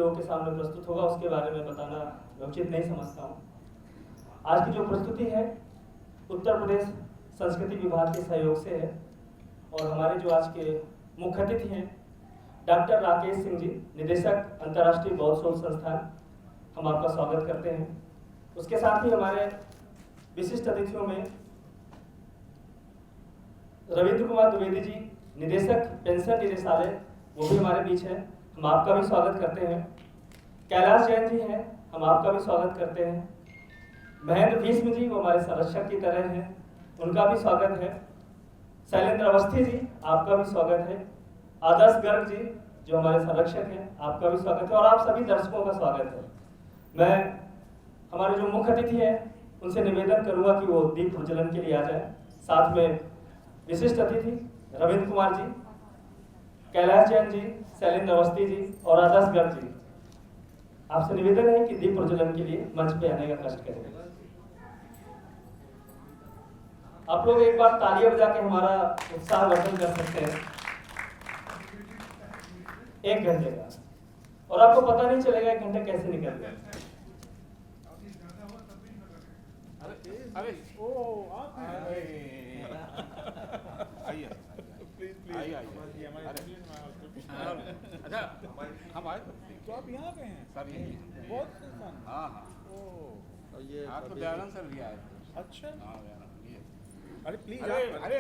लोगों के सामने प्रस्तुत होगा उसके बारे में बताना मैं उचित नहीं समझता हूँ। आज की जो प्रस्तुति है उत्तर प्रदेश संस्कृति विभाग के सहयोग से है और हमारे जो आज के मुख्य अतिथि हैं डॉक्टर राकेश सिंह जी, निदेशक अंतर्राष्ट्रीय बौद्ध शोध संस्थान, हम आपका स्वागत करते हैं। उसके साथ ही हमारे विशिष्ट अतिथियों में रविंद्र कुमार द्विवेदी जी, निदेशक पेंशन निदेशालय, वो भी हमारे बीच है, हम आपका भी स्वागत करते हैं। कैलाश जैन जी हैं, हम आपका भी स्वागत करते हैं। महेंद्र भीष्म जी, वो हमारे संरक्षक की तरह हैं, उनका भी स्वागत है। शैलेंद्र अवस्थी जी, आपका भी स्वागत है। आदर्श गर्ग जी, जो हमारे संरक्षक हैं, आपका भी स्वागत है और आप सभी दर्शकों का स्वागत है। मैं हमारे जो मुख्य अतिथि हैं उनसे निवेदन करूंगा कि वो दीप प्रज्वलन के लिए आ जाए। साथ में विशिष्ट अतिथि रविंद्र कुमार जी, कैलाश जैन जी, शैलेंद्र अवस्थी जी और आदर्श गर्ग जी, आपसे निवेदन है कि दीप प्रज्वलन के लिए मंच पे आने का कष्ट करें। आप लोग एक बार तालियां बजा के हमारा उत्साह वर्धन कर सकते हैं 1 घंटे का, और आपको पता नहीं चलेगा 1 घंटे कैसे निकल गया। अरे ओ आप आइए प्लीज आइए अच्छा हम आए तो आप यहाँ पे हैं सर? ये बहुत खुश। हाँ हाँ ओ ये आपको दयानंद सर भी आए। अच्छा हाँ दयानंद, अरे प्लीज अरे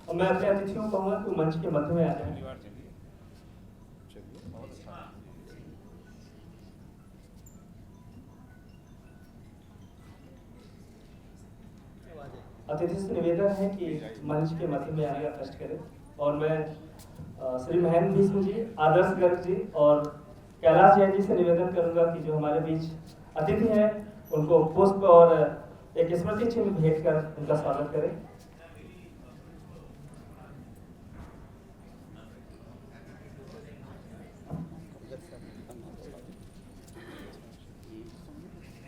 और मैं अपने अतिथियों को कहूंगा कि मंच के मध्य में आ जाए। अतिथि से निवेदन है कि मंच के मध्य में आने का कष्ट करें और मैं श्री महेंद्र भीष्म जी, आदर्श गर्ग जी और कैलाश जैन जी से निवेदन करूंगा कि जो हमारे बीच अतिथि हैं उनको पुष्प और एक स्मृति चिन्ह भेंट कर उनका स्वागत करें।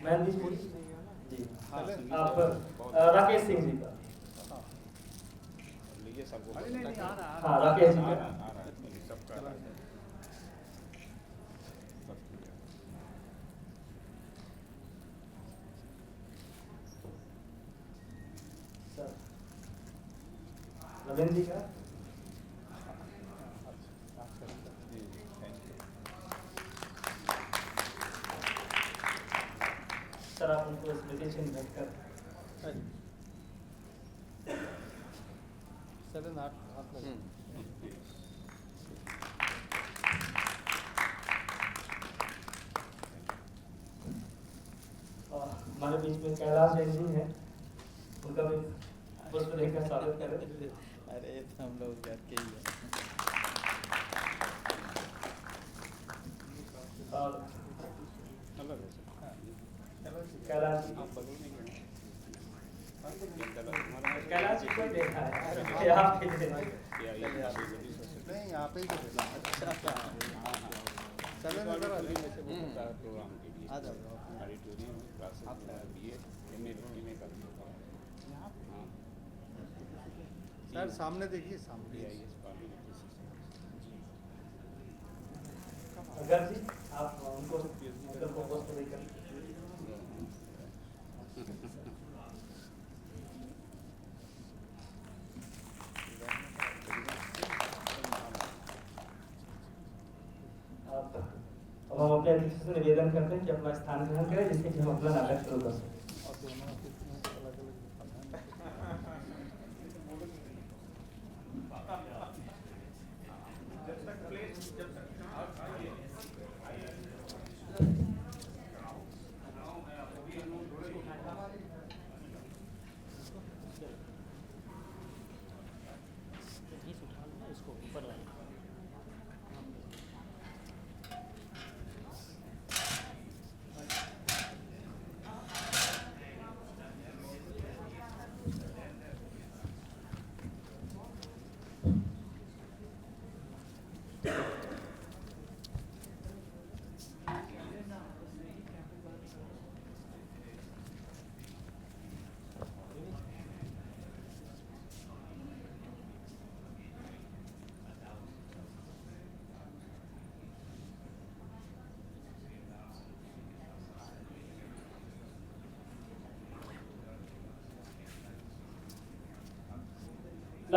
महेंद्र जी, आप राकेश सिंह जी का, हाँ राकेश जी का, रविंद्र जी का, सर आप उनको स्मृति चिन्ह भेंट कर हमारे बीच में कैलाश जैन जी हैं, उनका भी पुष्प देकर स्वागत करें। अरे तो हम लोग घर के ही हैं। और कैलाश जी, कैलाश जी कोई देखा है आप नहीं यहाँ पे ही अच्छा चलो नजर आ आ जाओ सर सामने देखिए, सामने अगर जी आप उनको पोस्ट देकर अब हम अपने अतिथि से निवेदन करते हैं कि अपना स्थान ग्रहण करें जिससे कि हम अपना नाटक शुरू कर सकें।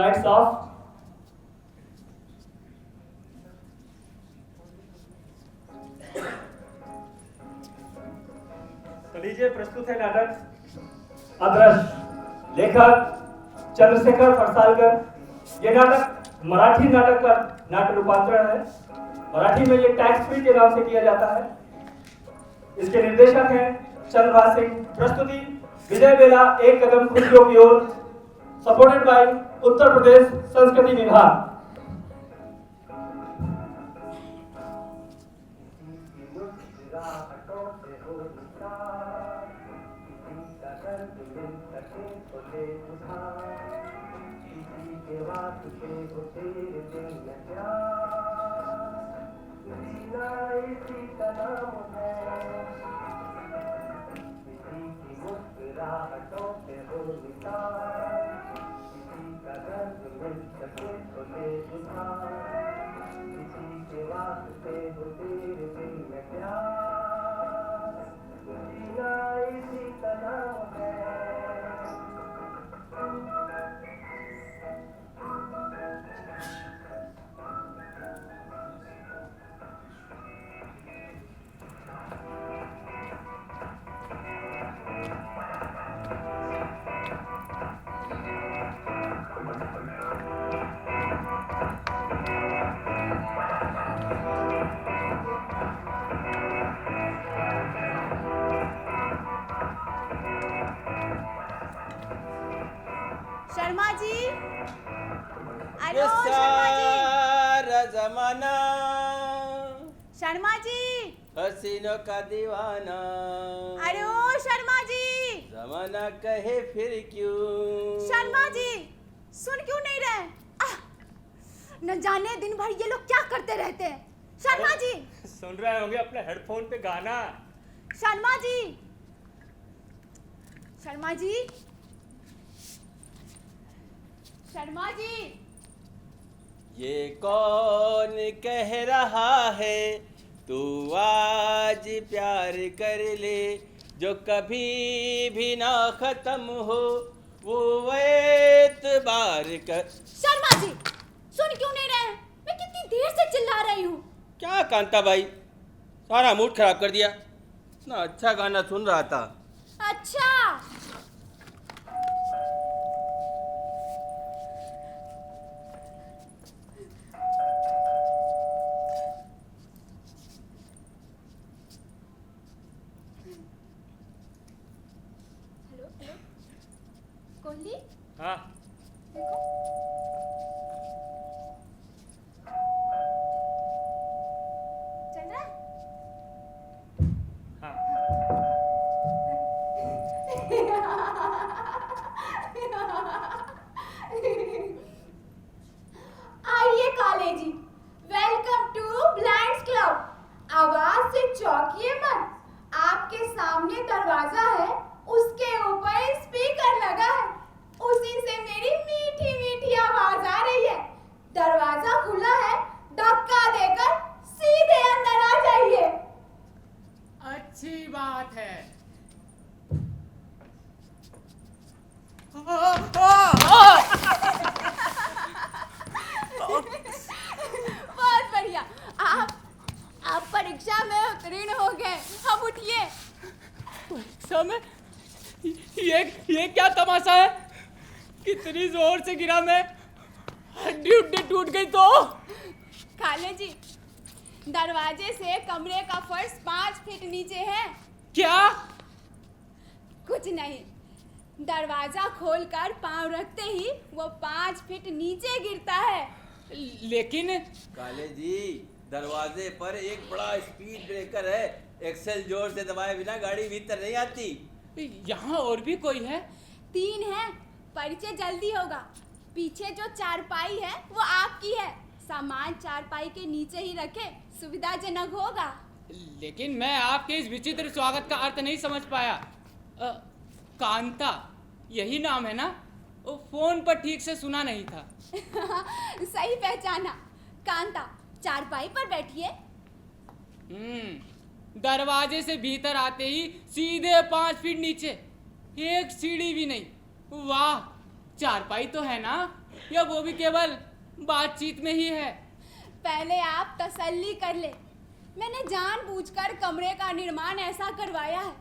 Lights off. तो लीजिए, प्रस्तुत है नाटक आदर्श। लेखक चंद्रशेखर फरसालकर। यह नाटक मराठी नाटक का नाट्य रूपांतरण है। मराठी में ये टैक्स फ्री के नाम से किया जाता है। इसके निर्देशक हैं चंद्रभान सिंह। प्रस्तुति विजय बेला, एक कदम खुशियों की ओर, सपोर्टेड बाय उत्तर प्रदेश संस्कृति विभाग। शर्मा जी, ये सारा जमाना शर्मा जी, हसीनों का दीवाना। अरे ओ शर्मा जी, जमाना कहे फिर क्यों। शर्मा जी सुन क्यों नहीं रहे? न जाने दिन भर ये लोग क्या करते रहते हैं। शर्मा जी सुन रहे होंगे अपने हेडफोन पे गाना। शर्मा जी, शर्मा जी, शर्मा जी, ये कौन कह रहा है तू आज प्यार कर ले, जो कभी भी ना खत्म हो वो एतबार कर। शर्मा जी सुन क्यों नहीं रहे? मैं कितनी देर से चिल्ला रही हूँ। क्या कांता भाई, सारा मूड खराब कर दिया। इतना अच्छा गाना सुन रहा था। अच्छा हेलो हेलो, कोहली हाँ देखो। चल रहा है? हाँ। आइए काले जी, वेलकम टू ब्लाइंड्स क्लब। आवाज से चौंकिए मत, आपके सामने दरवाजा है, उसके ऊपर स्पीकर लगा है, उसी से मेरी मीठी मीठी आवाज आ रही है। दरवाजा खुला है, धक्का देकर सीधे अंदर आ जाइए। अच्छी बात है। बहुत बढ़िया, आप परीक्षा में उत्तीर्ण हो गए। अब उठिए। परीक्षा में? ये क्या तमाशा है? कितनी जोर से गिरा मैं, हड्डी उड्डी टूट गई तो। खाले जी, दरवाजे से कमरे का फर्श 5 फीट नीचे है। क्या? कुछ नहीं, दरवाजा खोलकर पांव रखते ही वो 5 फीट नीचे गिरता है। लेकिन काले जी, दरवाजे पर एक बड़ा स्पीड ब्रेकर है, एक्सेल जोर से दबाए बिना गाड़ी भीतर नहीं आती। यहाँ और भी कोई है? 3 है, परिचय जल्दी होगा। पीछे जो चारपाई है वो आपकी है, सामान चारपाई के नीचे ही रखे, सुविधाजनक होगा। लेकिन मैं आपके इस विचित्र स्वागत का अर्थ नहीं समझ पाया। कांता यही नाम है ना? वो फोन पर ठीक से सुना नहीं था। सही पहचाना, कांता। चारपाई पर बैठिए। दरवाजे से भीतर आते ही सीधे 5 फीट नीचे, एक सीढ़ी भी नहीं। वाह, चारपाई तो है ना? या वो भी केवल बातचीत में ही है? पहले आप तसल्ली कर ले। मैंने जानबूझकर कमरे का निर्माण ऐसा करवाया है।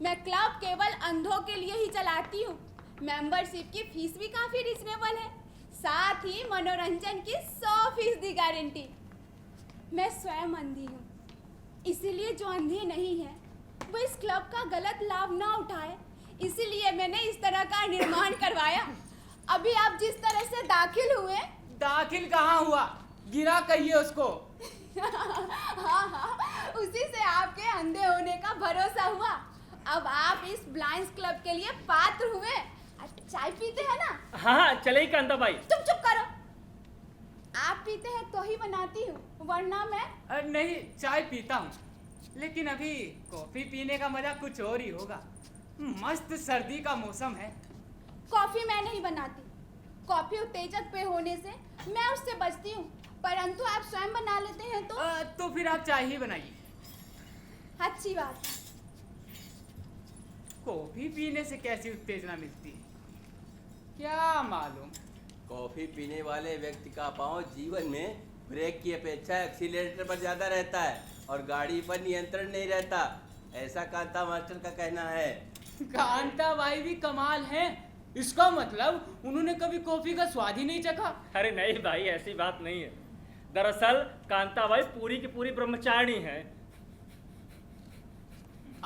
मैं क्लब केवल अंधों के लिए ही चलाती हूँ। मेंबरशिप की फीस भी काफी रिजनेबल है, साथ ही मनोरंजन की 100% गारंटी। मैं स्वयं अंधी हूँ, इसीलिए जो अंधे नहीं है वो इस क्लब का गलत लाभ ना उठाए, इसीलिए मैंने इस तरह का निर्माण करवाया। अभी आप जिस तरह से दाखिल हुए। दाखिल कहाँ हुआ, गिरा कहिए उसको। हाँ, उसी से आपके अंधे होने का भरोसा हुआ। अब आप इस ब्लाइंड्स क्लब के लिए पात्र हुए। चाय पीते हैं ना? हाँ चले कांता भाई। तुम चुप करो। आप पीते हैं तो ही बनाती हूँ, वरना मैं नहीं, चाय पीता हूँ, लेकिन अभी कॉफी पीने का मजा कुछ और ही होगा। मस्त सर्दी का मौसम है। कॉफी मैं नहीं बनाती। कॉफी उत्तेजक पे होने से मैं उससे बचती हूँ, परंतु आप स्वयं बना लेते हैं तो फिर आप चाय ही बनाइए। अच्छी बात। कॉफी पीने से कैसी उत्तेजना मिलती है क्या मालूम। कॉफी पीने वाले व्यक्ति का पांव जीवन में ब्रेक की अपेक्षा एक्सीलरेटर पर ज्यादा रहता है और गाड़ी पर नियंत्रण नहीं रहता, ऐसा कांता मास्टर का कहना है। कांता भाई भी कमाल हैं। इसका मतलब उन्होंने कभी कॉफी का स्वाद ही नहीं चखा। अरे नहीं भाई, ऐसी बात नहीं है। दरअसल कांता भाई पूरी की पूरी ब्रह्मचारिणी है।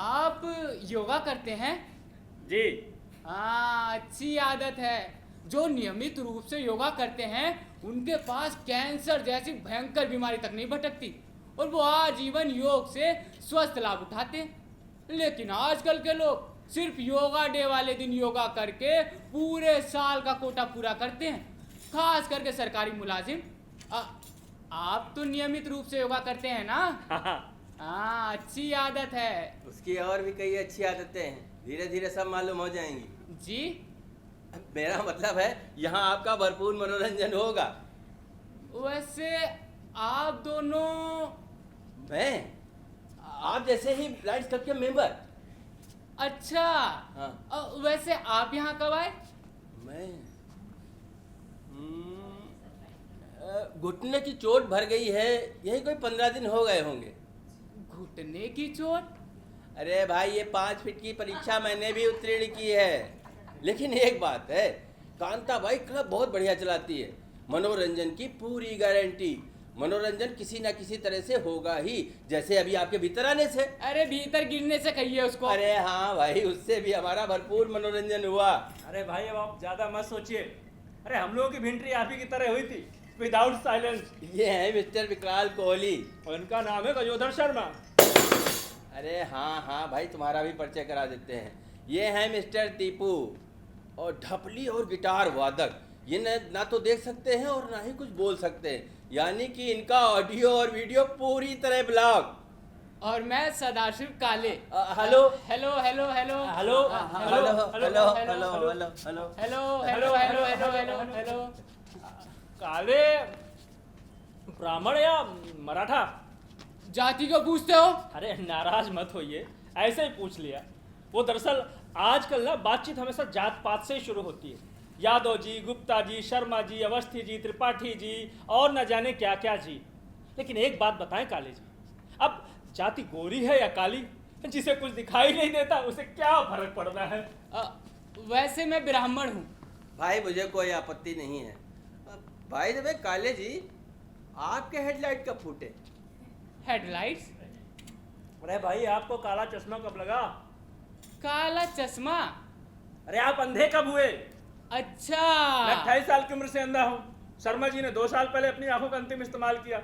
आप योगा करते हैं? जी हाँ, अच्छी आदत है। जो नियमित रूप से योगा करते हैं उनके पास कैंसर जैसी भयंकर बीमारी तक नहीं भटकती और वो आजीवन योग से स्वस्थ लाभ उठाते हैं। लेकिन आजकल के लोग सिर्फ योगा डे वाले दिन योगा करके पूरे साल का कोटा पूरा करते हैं, खास करके सरकारी मुलाजिम। आप तो नियमित रूप से योगा करते हैं ना? हाँ, अच्छी आदत है। उसकी और भी कई अच्छी आदतें हैं, धीरे धीरे सब मालूम हो जाएंगी। जी, मेरा मतलब है यहाँ आपका भरपूर मनोरंजन होगा। वैसे आप दोनों? मैं आप जैसे ही ब्लाइंड्स क्लब के मेंबर। अच्छा। हाँ। वैसे आप यहाँ कब आए? मैं घुटने की चोट भर गई है, यही कोई 15 दिन हो गए होंगे। घुटने की चोट? अरे भाई, ये 5 फीट की परीक्षा मैंने भी उत्तीर्ण की है। लेकिन एक बात है, कांता भाई क्लब बहुत बढ़िया चलाती है। मनोरंजन की पूरी गारंटी। मनोरंजन किसी ना किसी तरह से होगा ही, जैसे अभी आपके भीतर आने से। अरे भीतर गिरने से कहिए उसको। अरे हाँ भाई, उससे भी हमारा भरपूर मनोरंजन हुआ। अरे भाई अब आप ज्यादा मत सोचिए। अरे हम लोगों की भिंटरी आप ही की तरह हुई थी, विदाउट साइलेंस। ये है मिस्टर विकराल कोहली और इनका नाम है गजोधर शर्मा। अरे हाँ हाँ भाई, तुम्हारा भी परिचय करा देते हैं। ये है मिस्टर टीपू और ढपली और गिटार वादक। ये ना तो देख सकते हैं और ना ही कुछ बोल सकते हैं, यानी कि इनका ऑडियो और वीडियो पूरी तरह ब्लॉक। और मैं सदाशिव काले। Hello hello hello hello hello hello hello hello hello hello hello hello hello hello hello hello. काले ब्राह्मण या मराठा? जाति को पूछते हो? अरे नाराज मत होइए, ऐसे ही पूछ लिया। वो दरअसल आजकल ना बातचीत हमेशा जात पात से ही शुरू होती है। यादव जी, गुप्ता जी, शर्मा जी, अवस्थी जी, त्रिपाठी जी और न जाने क्या क्या जी। लेकिन एक बात बताएं काले जी, अब जाति गोरी है या काली, जिसे कुछ दिखाई नहीं देता उसे क्या फर्क पड़ता है? वैसे मैं ब्राह्मण हूँ। भाई मुझे कोई आपत्ति नहीं है। भाई द वे काले जी, आपके हेडलाइट कब फूटे? हेडलाइट्स? अरे भाई आपको काला चश्मा कब लगा? काला चश्मा? अरे आप अंधे कब हुए? अच्छा। मैं 28 साल की उम्र से अंधा हूँ। शर्मा जी ने 2 साल पहले अपनी आंखों का अंतिम इस्तेमाल किया।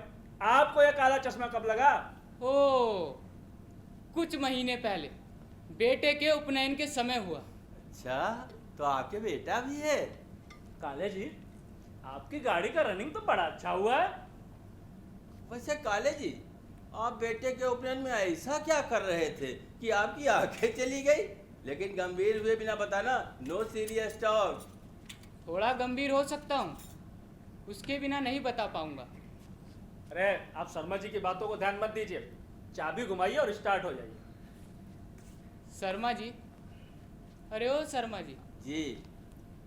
आपको यह काला चश्मा कब लगा? ओ, कुछ महीने पहले बेटे के उपनयन के समय हुआ। अच्छा, तो आपके बेटा भी है? काले जी, आपकी गाड़ी का रनिंग तो बड़ा अच्छा हुआ है। वैसे काले जी, आप बेटे के उपनयन में ऐसा क्या कर रहे थे कि आपकी आंखें चली गई? लेकिन गंभीर हुए बिना बताना, नो सीरियस टॉक। थोड़ा गंभीर हो सकता हूँ, उसके बिना नहीं बता पाऊंगा। अरे आप शर्मा जी की बातों को ध्यान मत दीजिए, चाबी घुमाइए और स्टार्ट हो जाइए। शर्मा जी, अरे ओ शर्मा जी, जी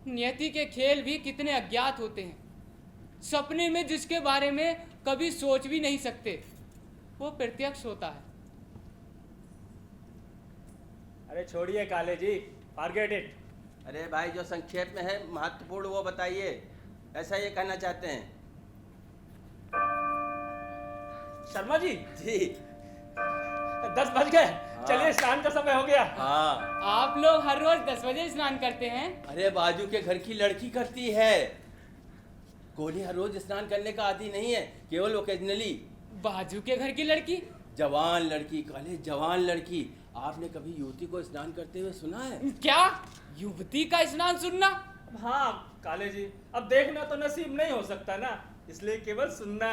नियति के खेल भी कितने अज्ञात होते हैं। सपने में जिसके बारे में कभी सोच भी नहीं सकते, वो प्रत्यक्ष होता है। अरे छोड़िए काले जी, फॉरगेट इट। अरे भाई, जो संक्षेप में है महत्वपूर्ण वो बताइए, ऐसा ये कहना चाहते हैं? शर्मा जी, जी 10 बज गए, चलिए स्नान का समय हो गया। हाँ। आप लोग हर रोज 10 बजे स्नान करते हैं? अरे बाजू के घर की लड़की करती है। कोहली हर रोज स्नान करने का आदी नहीं है, केवल ओकेजनली। बाजू के घर की लड़की? जवान लड़की काले, जवान लड़की। आपने कभी युवती को स्नान करते हुए सुना है? क्या युवती का स्नान सुनना? हाँ काले जी, अब देखना तो नसीब नहीं हो सकता ना, इसलिए केवल सुनना।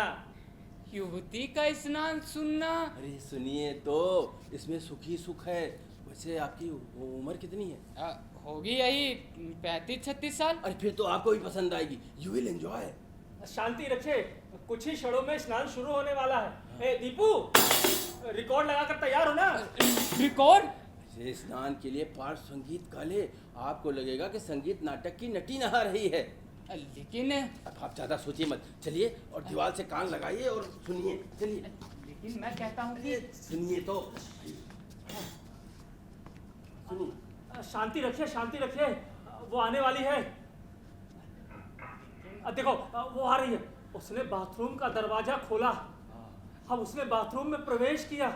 युवती का स्नान सुनना? अरे सुनिए तो, इसमें सुख ही सुख है। वैसे आपकी उम्र कितनी है? होगी यही 35-36 साल। अरे फिर तो आपको भी पसंद आएगी। You will enjoy. शांति रखे, कुछ ही क्षणों में स्नान शुरू होने वाला है। ए दीपू, रिकॉर्ड लगाकर तैयार हो ना? रिकॉर्ड? ये स्नान के लिए पार्श्व संगीत काले, आपको लगेगा कि संगीत नाटक की नटी नहा रही है। लेकिन अब आप ज्यादा सोचिए मत, चलिए और दीवार से कान लगाइए और सुनिए। चलिए। लेकिन मैं कहता हूँ कि सुनिए तो, सुनिए। शांति रखिए, शांति रखिए, वो आने वाली है। देखो वो आ रही है। उसने बाथरूम का दरवाजा खोला, अब उसने बाथरूम में प्रवेश किया,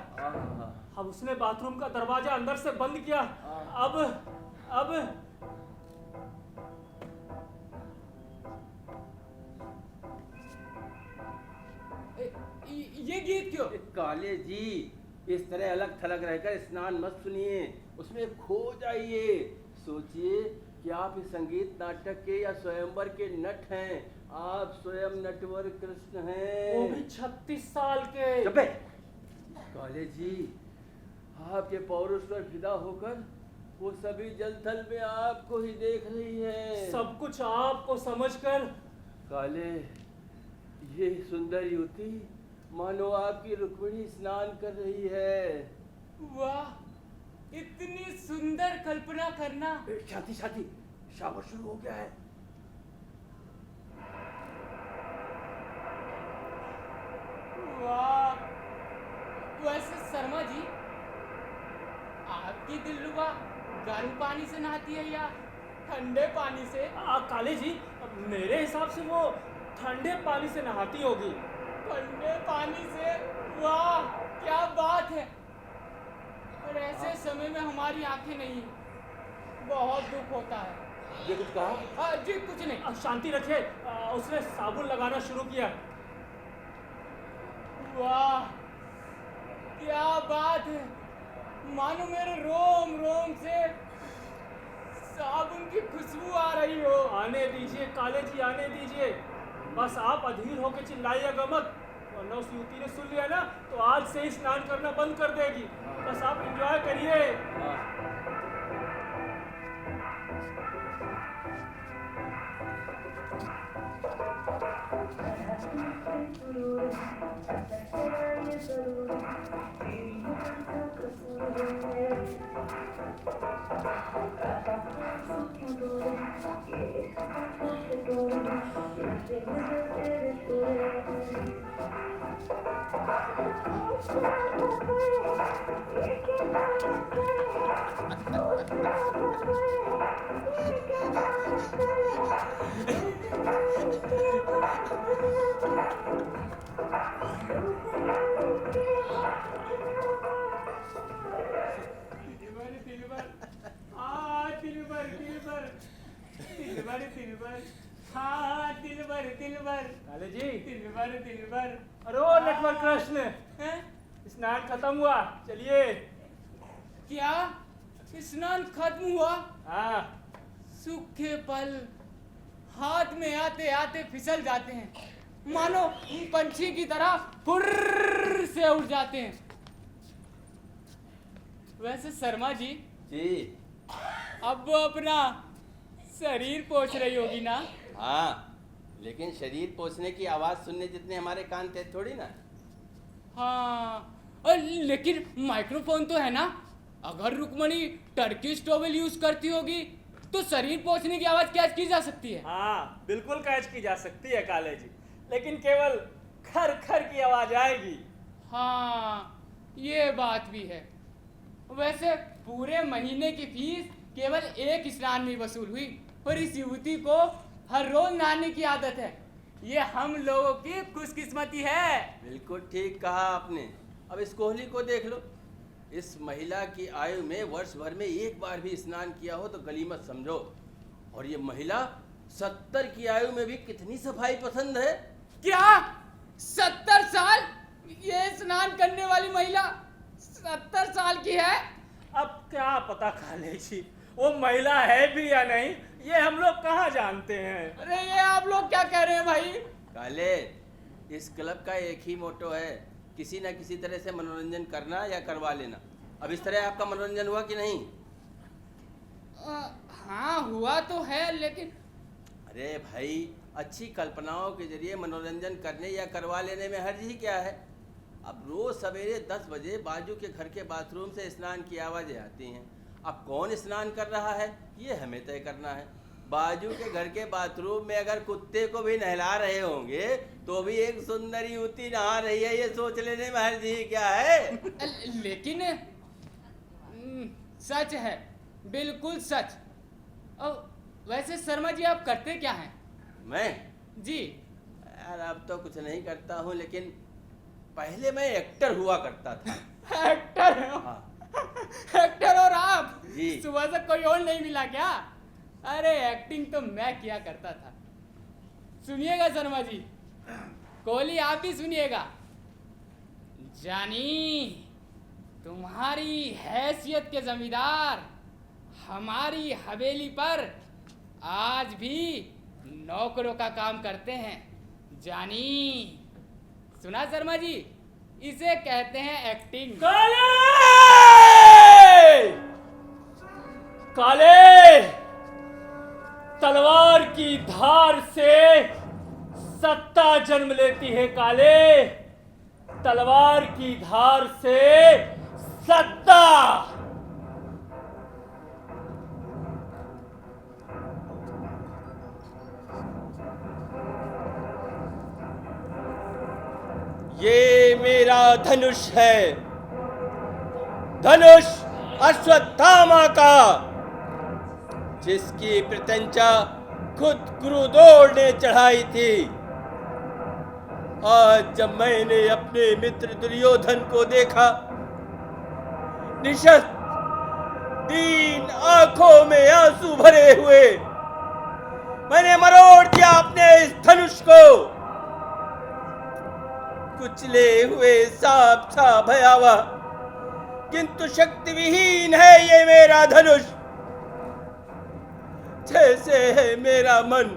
अब उसने बाथरूम का दरवाजा अंदर से बंद किया। अब ये गीत क्यों? काले जी, इस तरह अलग थलग रहकर स्नान मत सुनिए, उसमें खो जाइए। सोचिए कि आप इस संगीत नाटक के या स्वयंवर के नट हैं। आप स्वयं नटवर कृष्ण हैं। वो भी 36 साल के। चुप है। काले जी, आपके पौरुष पर फिदा होकर वो सभी जल थल में आपको ही देख रही है। सब कुछ आपको समझकर। काले, ये सुंदर युवती मानो आपकी रुक्मिणी स्नान कर रही है। वाह, इतनी सुंदर कल्पना करना। शांति शांति, शावर शुरू हो गया है। वाह, वैसे शर्मा जी, आपकी दिलरुबा गर्म पानी से नहाती है या ठंडे पानी से? काले जी, मेरे हिसाब से वो ठंडे पानी से नहाती होगी। ठंडे पानी से? वाह, क्या बात है। और ऐसे समय में हमारी आंखें नहीं, बहुत दुख होता है। ये कुछ कहा? जी कुछ नहीं। शांति रखिए, उसने साबुन लगाना शुरू किया। वाह, क्या बात है। मानो मेरे रोम रोम से साबुन की खुशबू आ रही हो। आने दीजिए काले जी, आने दीजिए। बस आप अधीर होकर चिल्लाइएगा मत, वरना उस युवती ने सुन लिया ना तो आज से ही स्नान करना बंद कर देगी। बस आप एंजॉय करिए। काले जी, दिलबर। अरे ओ नटवर कृष्ण, स्नान खत्म हुआ, चलिए। क्या स्नान खत्म हुआ? हाँ। सूखे पल हाथ में आते आते फिसल जाते हैं, मानो पंछी की तरह फुर्र से उड़ जाते हैं। वैसे शर्मा जी, अब वो अपना शरीर पोंछ रही होगी ना? हाँ, लेकिन शरीर पोंछने की आवाज सुनने जितने हमारे कान थे थोड़ी ना। हाँ, लेकिन माइक्रोफोन तो है ना। अगर रुक्मणी टर्किश टॉवेल यूज करती होगी तो शरीर पोंछने की आवाज कैच की जा सकती है। हाँ बिल्कुल कैच की जा सकती है काले जी, लेकिन केवल खर खर की आवाज आएगी। हाँ ये बात भी है। वैसे पूरे महीने की फीस केवल एक स्नान में वसूल हुई, और इस युवती को हर रोज नहाने की आदत है। ये हम लोगों की खुशकिस्मती है। बिल्कुल ठीक कहा आपने। अब इस कोहली को देख लो, इस महिला की आयु में वर्ष भर में एक बार भी स्नान किया हो तो गलीमत समझो। और ये महिला 70 की आयु में भी कितनी सफाई पसंद है। क्या 70 साल? ये स्नान करने वाली महिला 70 साल की है? अब क्या पता काले जी वो महिला है भी या नहीं, ये हम लोग कहाँ जानते हैं। अरे ये आप लोग क्या कह रहे हैं भाई? काले, इस क्लब का एक ही मोटो है, किसी न किसी तरह से मनोरंजन करना या करवा लेना। अब इस तरह आपका मनोरंजन हुआ कि नहीं? हाँ हुआ तो है, लेकिन अरे भाई, अच्छी कल्पनाओं के जरिए मनोरंजन करने या करवा लेने में हर्ज ही क्या है। अब रोज सवेरे 10 बजे बाजू के घर के बाथरूम से स्नान की आवाज़ें आती हैं। अब कौन स्नान कर रहा है ये हमें तय करना है। बाजू के घर के बाथरूम में अगर कुत्ते को भी नहला रहे होंगे तो भी एक सुंदर युवती नहा रही है, ये सोच लेने में हर्ज ही क्या है। लेकिन सच है, बिल्कुल सच। अब वैसे शर्मा जी आप करते क्या हैं? मैं जी यार अब तो कुछ नहीं करता हूँ, लेकिन पहले मैं एक्टर हुआ करता था। एक्टर? हाँ एक्टर और आप? जी। सुबह से कोई और नहीं मिला क्या? अरे एक्टिंग तो मैं किया करता था। सुनिएगा शर्मा जी, कोहली आप भी सुनिएगा। जानी, तुम्हारी हैसियत के जमींदार हमारी हवेली पर आज भी नौकरों का काम करते हैं। जानी, सुना शर्मा जी, इसे कहते हैं एक्टिंग। काले! काले! तलवार की धार से सत्ता जन्म लेती है काले, तलवार की धार से सत्ता। ये मेरा धनुष है, धनुष अश्वत्थामा का, जिसकी प्रत्यंचा खुद गुरुद्रोण ने चढ़ाई थी। आज जब मैंने अपने मित्र दुर्योधन को देखा, निशक्त दीन आंखों में आंसू भरे हुए, मैंने मरोड़ दिया अपने इस धनुष को। कुचले हुए सांप सा भयावह, किंतु शक्ति विहीन है ये मेरा धनुष। जैसे है मेरा मन,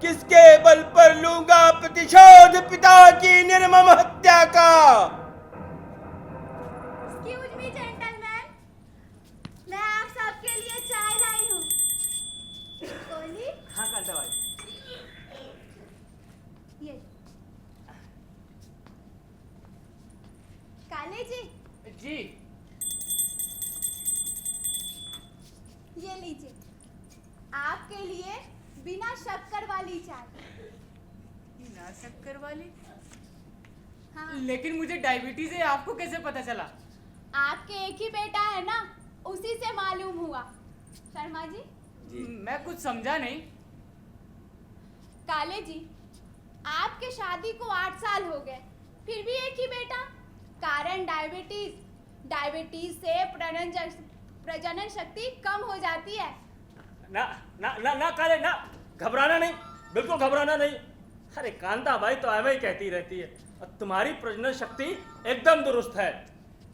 किसके बल पर लूंगा प्रतिशोध पिता की निर्मम हत्या का। Excuse me, gentlemen. मैं आप सबके लिए चाय लाई हूँ। कोहली, हाँ कांता भाई। ये काले जी, जी ये लीजिए आपके लिए बिना शक्कर वाली चाय। बिना शक्कर वाली? हाँ, लेकिन मुझे डायबिटीज है, आपको कैसे पता चला? आपके एक ही बेटा है ना, उसी से मालूम हुआ। शर्मा जी, मैं कुछ समझा नहीं। काले जी, आपके शादी को 8 साल हो गए, फिर भी एक ही बेटा। कारण डायबिटीज। डायबिटीज से प्रजनन शक्ति कम हो जाती है। ना ना ना ना काले ना, घबराना नहीं, बिल्कुल घबराना नहीं। अरे कांता भाई तो ऐਵੇਂ ही कहती रहती है, और तुम्हारी प्रजनन शक्ति एकदम दुरुस्त है।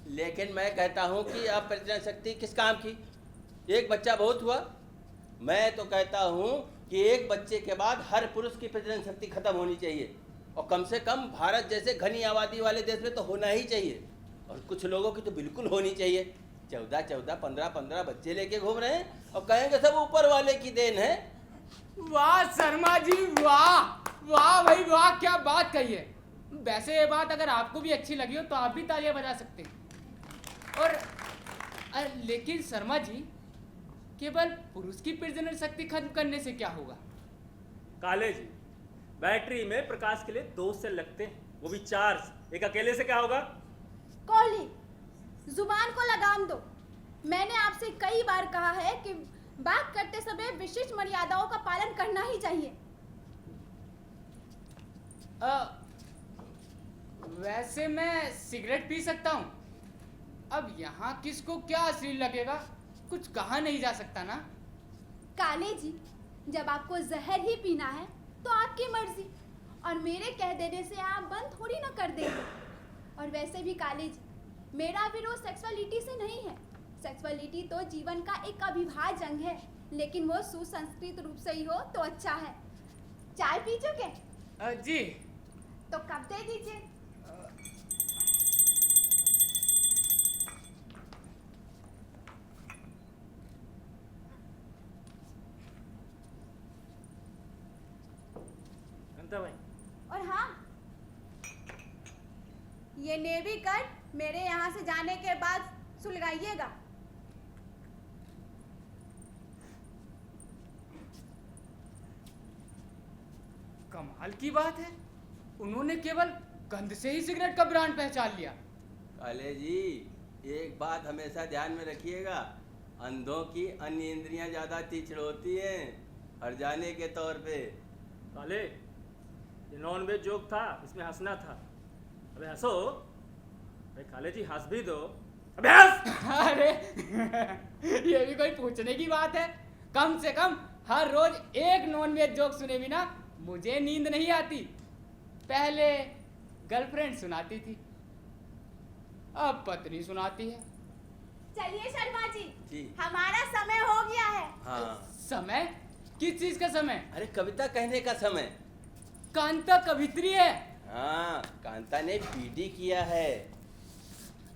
लेकिन मैं कहता हूं कि अब प्रजनन शक्ति किस काम की? एक बच्चा बहुत हुआ। मैं तो कहता हूं कि एक बच्चे के बाद हर पुरुष की प्रजनन शक्ति खत्म होनी चाहिए, और कम से कम भारत जैसे घनी आबादी वाले देश में तो होना ही चाहिए। और कुछ लोगों की तो बिल्कुल होनी चाहिए। 14-14, 15-15 बच्चे लेके घूम रहे हैं और कहेंगे सब ऊपर वाले की देन है। वाह शर्मा जी, वाह वाह भाई वाह, क्या बात कही है। वैसे ये बात अगर आपको भी अच्छी लगी हो तो आप भी तालियां बजा सकते हैं। और लेकिन शर्मा जी, केवल पुरुष की प्रजनन शक्ति खत्म करने से क्या होगा? काले जी, बैटरी में प्रकाश के लिए 2 सेल लगते हैं, वो भी चार्ज। एक अकेले से क्या होगा? कोहली, जुबान को लगाम दो। मैंने आपसे कई बार कहा है कि बात करते समय विशिष्ट मर्यादाओं का पालन करना ही चाहिए। वैसे मैं सिगरेट पी सकता हूँ। अब यहाँ किसको क्या अश्लील लगेगा, कुछ कहा नहीं जा सकता ना। काले जी, जब आपको जहर ही पीना है तो आपकी मर्जी, और मेरे कह देने से आप बंद थोड़ी ना कर देंगे। और वैसे भी काले जी, मेरा विरोध सेक्सुअलिटी से नहीं है। सेक्सुअलिटी तो जीवन का एक अविभाज्य अंग है, लेकिन वो सुसंस्कृत रूप से ही हो तो अच्छा है। चाय पी चुके? जी। तो कब दे दीजिए। भाई। और हाँ, ये नेवी कट मेरे यहाँ से जाने के बाद सुलगाइएगा। कमाल की बात है, उन्होंने केवल गंध से ही सिगरेट का ब्रांड पहचान लिया। काले जी, एक बात हमेशा ध्यान में रखिएगा, अंधों की अन्य इंद्रियां ज्यादा तीक्ष्ण होती हैं, हर जाने के तौर पे। काले, ये नॉन वेज जोक था, इसमें हंसना था। अबे हंसो। अरे काले जी, हंस भी दो। अबे हंस। अरे ये भी कोई पूछने की बात है? कम से कम हर रोज एक नॉन वेज जोक सुने बिना मुझे नींद नहीं आती। पहले गर्लफ्रेंड सुनाती थी, अब पत्नी सुनाती है। चलिए शर्मा जी, जी। हमारा समय हो गया है। हाँ। समय? किस चीज का समय? अरे कविता कहने का समय। कांता कवित्री है। हाँ, कांता ने पीडी किया है।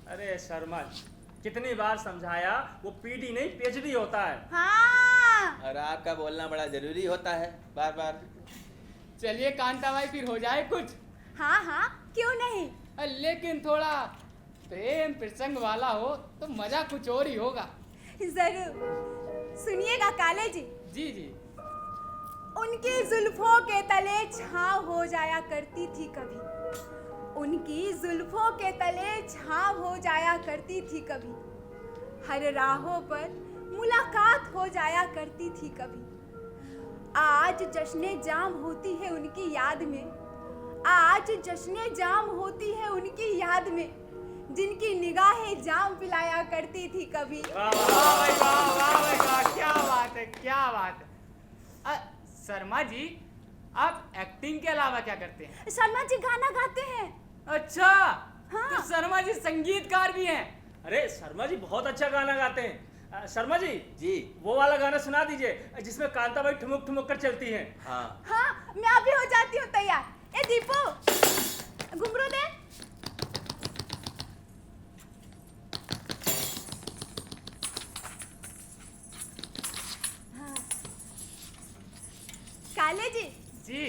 अरे शर्मा जी, कितनी बार समझाया, वो पीडी नहीं पीएचडी होता है। हाँ। और आपका बोलना बड़ा जरूरी होता है, बार बार। चलिए कांता भाई, फिर हो जाए कुछ। हाँ हाँ, क्यों नहीं। लेकिन थोड़ा प्रेम प्रसंग वाला हो तो मजा कुछ और ही होगा। जरूर सुनिएगा काले जी। जी जी। उनकी जुल्फों के तले छाँव हो जाया करती थी कभी, उनकी जुल्फों के तले छाँव हो जाया करती थी कभी, हर राहों पर मुलाकात हो जाया करती थी कभी। आज जश्ने जाम होती है उनकी याद में, आज जश्ने जाम होती है उनकी याद में, जिनकी निगाहें जाम पिलाया करती थी कभी। वाह भाई वाह, वाह भाई वाह, क्या बात है, क्या बात है। शर्मा जी, आप एक्टिंग के अलावा क्या करते हैं? शर्मा जी गाना गाते हैं। अच्छा। हाँ। तो शर्मा जी संगीतकार भी हैं। अरे शर्मा जी बहुत अच्छा गाना गाते हैं। शर्मा जी जी। वो वाला गाना सुना दीजिए जिसमें कांता भाई ठुमुक ठुमुक कर चलती हैं। हाँ। हाँ, मैं अभी हो जाती हूँ तैयार। ए दीपू, घुंघरू दे। हाँ। काले जी जी।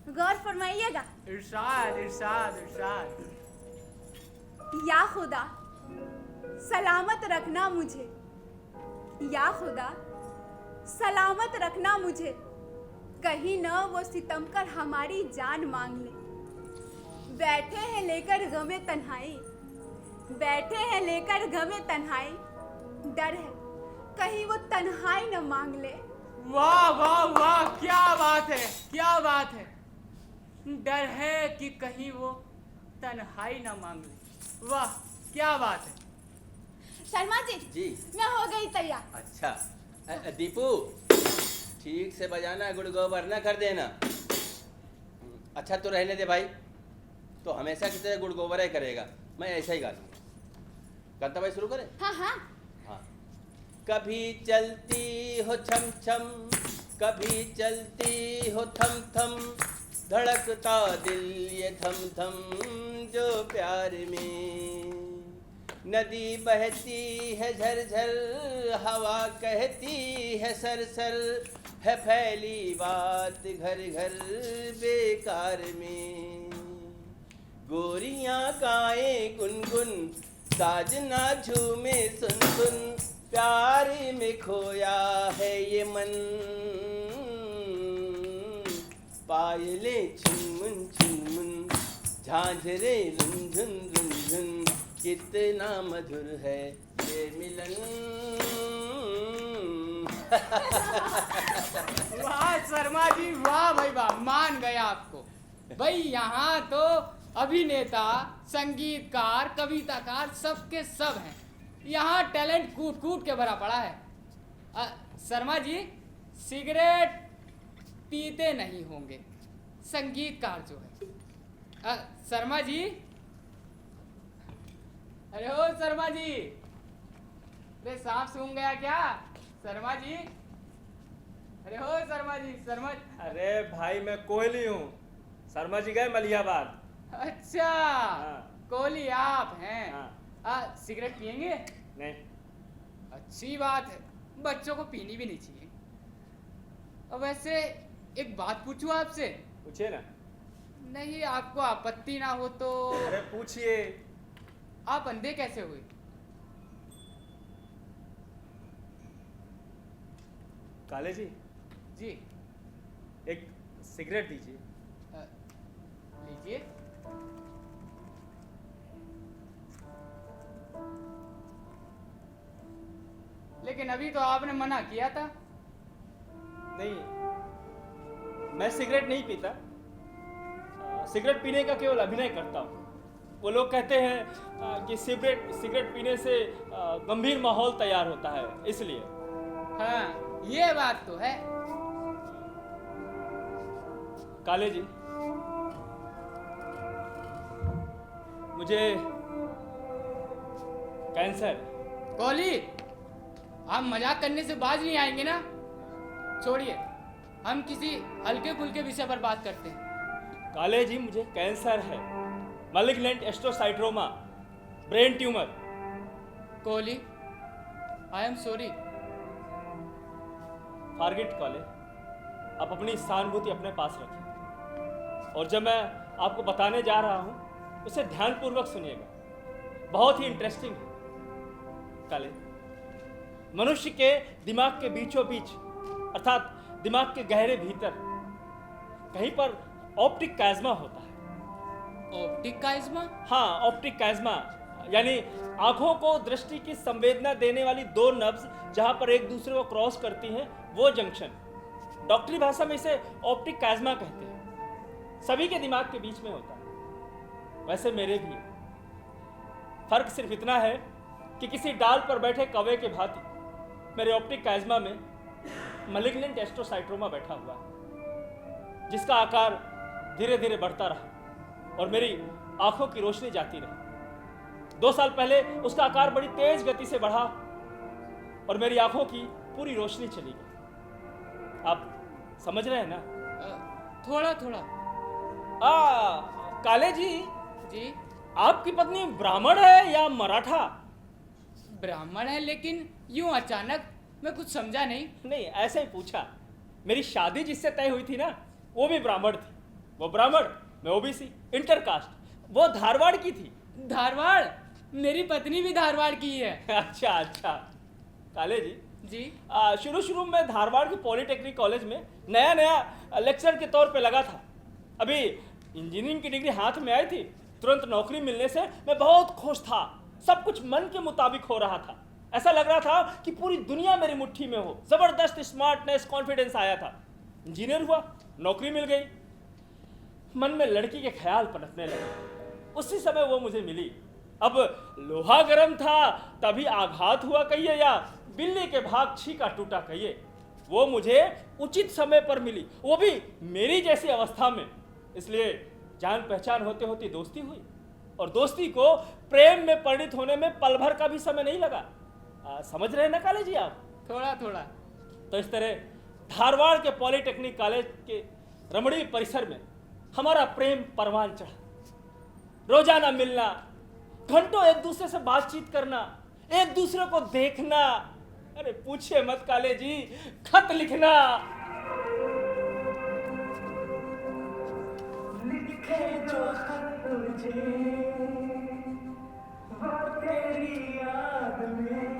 गौर फरमाइएगा। इरशाद इरशाद इरशाद। या खुदा सलामत रखना मुझे, या खुदा सलामत रखना मुझे, कहीं न वो सितम कर हमारी जान मांग ले। बैठे हैं लेकर गमे तन्हाई, बैठे हैं लेकर गमे तन्हाई, डर है कहीं वो तन्हाई न मांग ले। वाह वाह वाह, क्या बात है, क्या बात है। डर है कि कहीं वो तन्हाई न मांग ले। वाह, क्या बात है। शर्मा जी, जी। मैं हो गई तैयार। अच्छा। दीपू, ठीक से बजाना, गुड़ गोबर ना कर देना। अच्छा तो रहने दे भाई, तो हमेशा की तरह गुड़ गोबर ही करेगा, मैं ऐसा ही गा दूंगा। कांता भाई शुरू करें? हाँ हाँ। हाँ। कभी चलती हो छम छम, कभी चलती हो थम थम, धड़कता दिल ये थम थम जो प्यार में। नदी बहती है झरझर, हवा कहती है सरसर, है फैली बात घर घर बेकार में। गोरियां गाएं गुनगुन, साजना झूमे सुन सुन, प्यार में खोया है ये मन, पायले चुनमुन चुनमुन, झांझरे रुंझुन रुंझुन, कितना मधुर है ये मिलन। वाह शर्मा जी, वाह भाई वाह, मान गया आपको। भाई यहाँ तो अभिनेता, संगीतकार, कविताकार सबके सब हैं। यहाँ टैलेंट कूट कूट के भरा पड़ा है। शर्मा जी सिगरेट पीते नहीं होंगे, संगीतकार जो है। शर्मा जी, अरे ओ शर्मा जी, अरे सांप सूंघ गया क्या शर्मा जी? अरे हो शर्मा जी, शर्मा। अरे भाई मैं कोहली हूँ, शर्मा जी गए मलिहाबाद। अच्छा हाँ। कोहली आप हैं। हाँ। सिगरेट पियेंगे? नहीं। अच्छी बात है, बच्चों को पीनी भी नहीं चाहिए। अब वैसे एक बात पूछूं आपसे? पूछिए ना। नहीं आपको आपत्ति ना हो तो। अरे पूछिए। आप अंधे कैसे हुए? काले जी जी एक सिगरेट दीजिए। लीजिए। लेकिन अभी तो आपने मना किया था। नहीं, मैं सिगरेट नहीं पीता, सिगरेट पीने का केवल अभिनय करता हूँ। वो लोग कहते हैं कि सिगरेट पीने से गंभीर माहौल तैयार होता है, इसलिए। हाँ ये बात तो है। काले जी मुझे कैंसर। कोहली आप मजाक करने से बाज नहीं आएंगे ना? छोड़िए, हम किसी हल्के फुल्के विषय पर बात करते हैं। काले जी मुझे कैंसर है, malignant astrocytoma, brain tumour. Kohli I am sorry. Forget Kale, आप अपनी सहानुभूति अपने पास रखिए, और जब मैं आपको बताने जा रहा हूं उसे ध्यानपूर्वक सुनिएगा, बहुत ही इंटरेस्टिंग है। काले, मनुष्य के दिमाग के बीचों बीच अर्थात दिमाग के गहरे भीतर कहीं पर ऑप्टिक काइज़्मा होता है। ऑप्टिक काइज़्मा? हाँ, ऑप्टिक काइज़्मा यानी आंखों को दृष्टि की संवेदना देने वाली दो नब्ज जहां पर एक दूसरे को क्रॉस करती हैं, वो जंक्शन। डॉक्टरी भाषा में इसे ऑप्टिक काइज़्मा कहते हैं। सभी के दिमाग के बीच में होता है, वैसे मेरे भी। फर्क सिर्फ इतना है कि किसी डाल पर बैठे कौवे के भांति मेरे ऑप्टिक काइज़्मा में मैलिग्नेंट एस्ट्रोसाइटोमा बैठा हुआ है, जिसका आकार धीरे धीरे बढ़ता रहा और मेरी आंखों की रोशनी जाती रही। 2 साल पहले उसका आकार बड़ी तेज गति से बढ़ा और मेरी आंखों की पूरी रोशनी चली गई। आप समझ रहे हैं ना? थोड़ा थोड़ा। काले जी, जी आपकी पत्नी ब्राह्मण है या मराठा? ब्राह्मण है, लेकिन यूं अचानक मैं कुछ समझा नहीं। नहीं, ऐसे ही पूछा। मेरी शादी जिससे तय हुई थी ना, वो भी ब्राह्मण थी। वो ब्राह्मण, मैं ओबीसी, इंटरकास्ट। वो धारवाड़ की थी। धारवाड़? मेरी पत्नी भी धारवाड़ की है। अच्छा अच्छा। काले जी जी शुरू में धारवाड़ के पॉलिटेक्निक कॉलेज में नया नया लेक्चरर के तौर पे लगा था। अभी इंजीनियरिंग की डिग्री हाथ में आई थी, तुरंत नौकरी मिलने से मैं बहुत खुश था। सब कुछ मन के मुताबिक हो रहा था। ऐसा लग रहा था कि पूरी दुनिया मेरी मुट्ठी में हो। जबरदस्त स्मार्टनेस, कॉन्फिडेंस आया था। इंजीनियर हुआ, नौकरी मिल गई, मन में लड़की के ख्याल पनपने लगे। उसी समय वो मुझे मिली। अब लोहा गर्म था तभी आघात हुआ कहिए, या बिल्ली के भाग छीका टूटा कहिए, वो मुझे उचित समय पर मिली, वो भी मेरी जैसी अवस्था में। इसलिए जान पहचान होते होते दोस्ती हुई, और दोस्ती को प्रेम में परिणित होने में पल भर का भी समय नहीं लगा। समझ रहे हैं ना काले जी आप? थोड़ा थोड़ा। तो इस तरह धारवाड़ के पॉलिटेक्निक कॉलेज के रमणीय परिसर में हमारा प्रेम परवान चढ़ा। रोजाना मिलना, घंटों एक दूसरे से बातचीत करना, एक दूसरे को देखना, अरे पूछिए मत काले जी, खत लिखना। लिखे जो खत तुझे वो तेरी याद में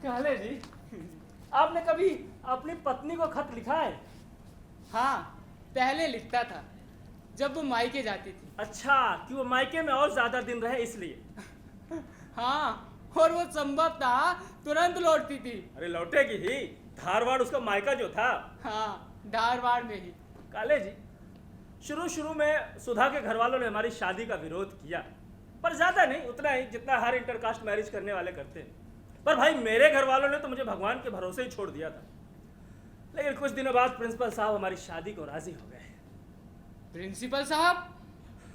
काले जी, आपने कभी अपनी पत्नी को खत लिखा है? हाँ, पहले लिखता था जब वो मायके जाती थी। अच्छा, कि वो मायके में और ज्यादा दिन रहे इसलिए। हाँ, और वो संभव था तुरंत लौटती थी। अरे लौटेगी ही, धारवाड़ उसका मायका जो था। हाँ, धारवाड़ में ही। काले जी, शुरू में सुधा के घर वालों ने हमारी शादी का विरोध किया, पर ज्यादा नहीं, उतना ही जितना हर इंटरकास्ट मैरिज करने वाले करते हैं। पर भाई मेरे घर वालों ने तो मुझे भगवान के भरोसे ही छोड़ दिया था। लेकिन कुछ दिनों बाद प्रिंसिपल साहब हमारी शादी को राजी हो गए। प्रिंसिपल साहब?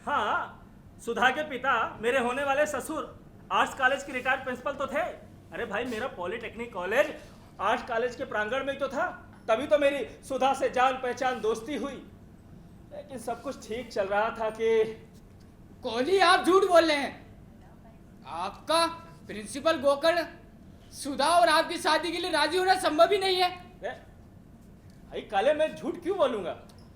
हाँ, सुधा के पिता मेरे होने वाले ससुर आर्ट्स कॉलेज के रिटायर्ड प्रिंसिपल तो थे। अरे भाई मेरा पॉलिटेक्निक कॉलेज आर्ट्स कॉलेज के प्रांगण में ही तो था, तभी तो मेरी सुधा से जान पहचान दोस्ती हुई। लेकिन सब कुछ ठीक चल रहा था कि कोहली, आप झूठ बोल रहे हैं। आपका प्रिंसिपल गोकर्ण सुधा और आपकी शादी के लिए राजी होना संभव ही नहीं है। भाई काले, मैं झूठ क्यों बोलूंगा?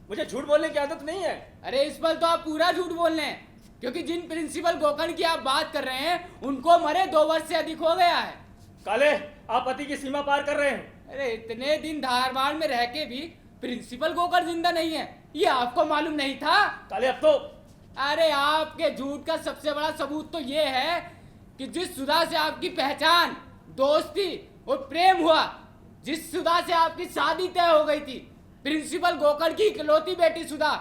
मुझे झूठ बोलने की आदत नहीं है। अरे इस पर तो आप पूरा झूठ बोल रहे हैं, क्योंकि जिन प्रिंसिपल गोकर्ण की आप बात कर रहे हैं उनको मरे 2 वर्ष से अधिक हो गया है। काले, आप पति की सीमा पार कर रहे हैं। अरे इतने दिन धारवाड़ में रह के भी प्रिंसिपल गोकर्ण जिंदा नहीं है, ये आपको मालूम नहीं था? काले, अब तो अरे आपके झूठ का सबसे बड़ा सबूत तो ये है कि जिस सुधा से आपकी पहचान, दोस्ती और प्रेम हुआ, जिस सुधा से आपकी शादी तय हो गई थी, प्रिंसिपल गोकर्ण की इकलौती बेटी सुधा,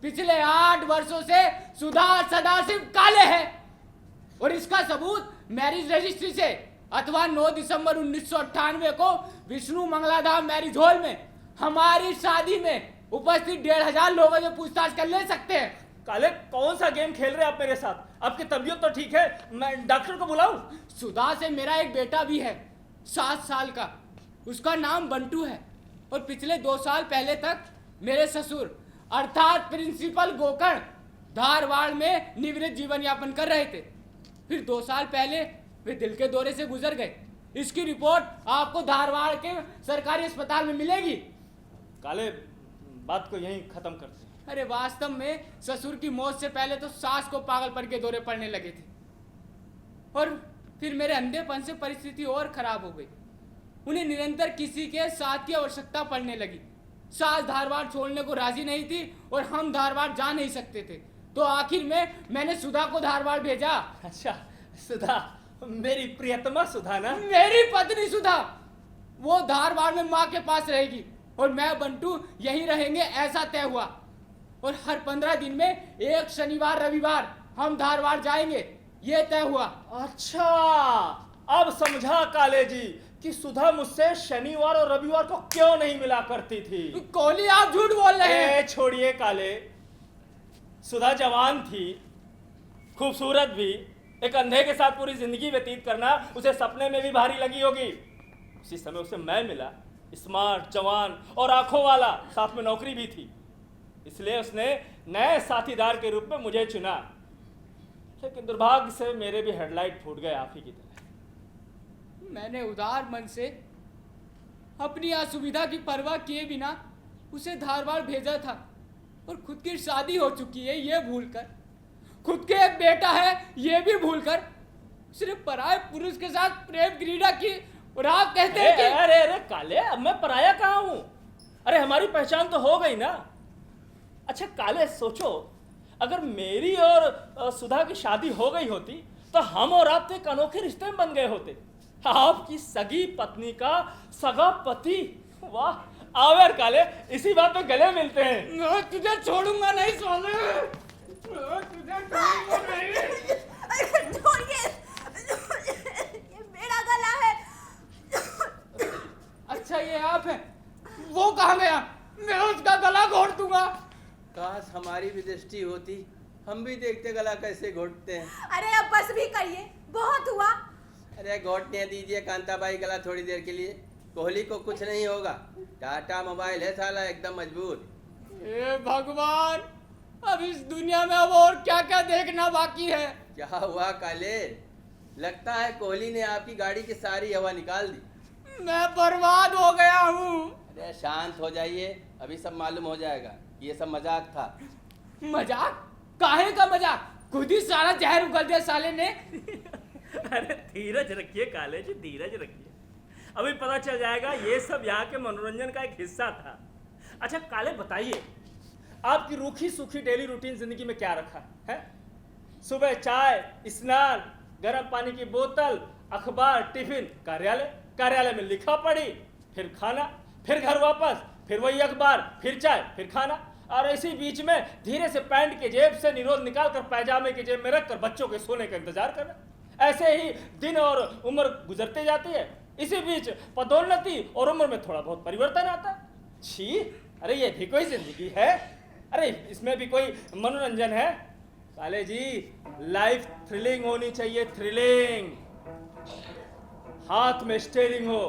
पिछले 8 वर्षों से सुधा सदाशिव काले है। और इसका सबूत मैरिज रजिस्ट्री से अथवा 9 दिसंबर 1998 को विष्णु मंगलाधाम मैरिज हॉल में हमारी शादी में उपस्थित 1500 लोगों से पूछताछ कर ले सकते हैं। काले, कौन सा गेम खेल रहे हैं आप मेरे साथ? आपकी तबीयत तो ठीक है? मैं डॉक्टर को बुलाऊं? सुधा से मेरा एक बेटा भी है, 7 साल का। उसका नाम बंटू है। और पिछले 2 साल पहले तक मेरे ससुर अर्थात प्रिंसिपल गोकर्ण धारवाड़ में निवृत्त जीवन यापन कर रहे थे। फिर 2 साल पहले वे दिल के दौरे से गुजर गए। इसकी रिपोर्ट आपको धारवाड़ के सरकारी अस्पताल में मिलेगी। काले, बात को यहीं खत्म करते हैं। अरे वास्तव में ससुर की मौत से पहले तो सास को पागलपन के दौरे पड़ने लगे थे, और फिर मेरे अंधेपन से परिस्थिति और खराब हो गई। उन्हें निरंतर किसी के साथ की आवश्यकता पड़ने लगी। सास धारवाड़ छोड़ने को राजी नहीं थी और हम धारवाड़ जा नहीं सकते थे, तो आखिर में मैंने सुधा को धारवाड़ भेजा। अच्छा, सुधा, मेरी प्रियतमा सुधा ना? मेरी पत्नी सुधा। वो धारवाड़ में माँ के पास रहेगी और मैं बंटू यहीं रहेंगे, ऐसा तय हुआ। और हर 15 दिन में एक शनिवार रविवार हम धारवाड़ जाएंगे, ये तय हुआ। अच्छा, अब समझा काले जी कि सुधा मुझसे शनिवार और रविवार को क्यों नहीं मिला करती थी। कोहली, आप झूठ बोल रहे हैं। छोड़िए काले, सुधा जवान थी, खूबसूरत भी। एक अंधे के साथ पूरी जिंदगी व्यतीत करना उसे सपने में भी भारी लगी होगी। उसी समय उसे मैं मिला, स्मार्ट, जवान और आंखों वाला, साथ में नौकरी भी थी। इसलिए उसने नए साथीदार के रूप में मुझे चुना। लेकिन दुर्भाग्य से मेरे भी हेडलाइट फूट गए आप ही की तरह। मैंने उदार मन से अपनी असुविधा की परवाह किए बिना उसे धारवाड़ भेजा था, और खुद की शादी हो चुकी है ये भूलकर, खुद के एक बेटा है ये भी भूलकर, सिर्फ पराये पुरुष के साथ प्रेम क्रीड़ा की। और आप कहते हैं कि अरे काले, अब मैं पराया कहाँ हूँ? अरे हमारी पहचान तो हो गई ना। अच्छा काले, सोचो, अगर मेरी और सुधा की शादी हो गई होती तो हम और आप तो एक अनोखे रिश्ते में बन गए होते। आपकी सगी पत्नी का सगा पति, वाह! आओ यार काले, इसी बात पे गले मिलते हैं। मैं तुझे छोड़ूंगा नहीं साले, मैं तुझे छोड़ूंगा नहीं। छोड़िए, ये मेरा गला है। अच्छा ये आप हैं? वो कहाँ गया? मैं उसका गला घोट दूंगा। काश हमारी भी दृष्टि होती हम भी देखते गला कैसे घोटते हैं। अरे अब बस भी करिए, बहुत हुआ। अरे घोटने दीजिए कांताबाई गला थोड़ी देर के लिए। कोहली को कुछ नहीं होगा, टाटा मोबाइल है साला एकदम मजबूत। हे भगवान, अब इस दुनिया में अब और क्या क्या देखना बाकी है। क्या हुआ काले? लगता है कोहली ने आपकी गाड़ी की सारी हवा निकाल दी। मैं बर्बाद हो गया हूँ। अरे शांत हो जाइए, अभी सब मालूम हो जाएगा। ये सब मजाक था। मजाक? काहे का मजाक? खुद ही सारा जहर उगल दिया साले ने। अरे धीरज रखिए काले जी, धीरज रखिए, अभी पता चल जाएगा। ये सब यहाँ के मनोरंजन का एक हिस्सा था। अच्छा काले बताइए, आपकी रूखी सूखी डेली रूटीन जिंदगी में क्या रखा है? सुबह चाय, स्नान, गर्म पानी की बोतल, अखबार, टिफिन, कार्यालय में लिखा पढ़ी, फिर खाना, फिर घर वापस, फिर वही अखबार, फिर चाय, फिर खाना, और इसी बीच में धीरे से पैंट के जेब से निरोध निकालकर पैजामे के जेब में रखकर बच्चों के सोने का इंतजार करना। ऐसे ही दिन और उम्र गुजरते जाती है। इसी बीच पदोन्नति और उम्र में थोड़ा बहुत परिवर्तन आता है। छी, अरे ये भी कोई जिंदगी है? अरे इसमें भी कोई मनोरंजन है? काले जी, लाइफ थ्रिलिंग होनी चाहिए, थ्रिलिंग। हाथ में स्टीयरिंग हो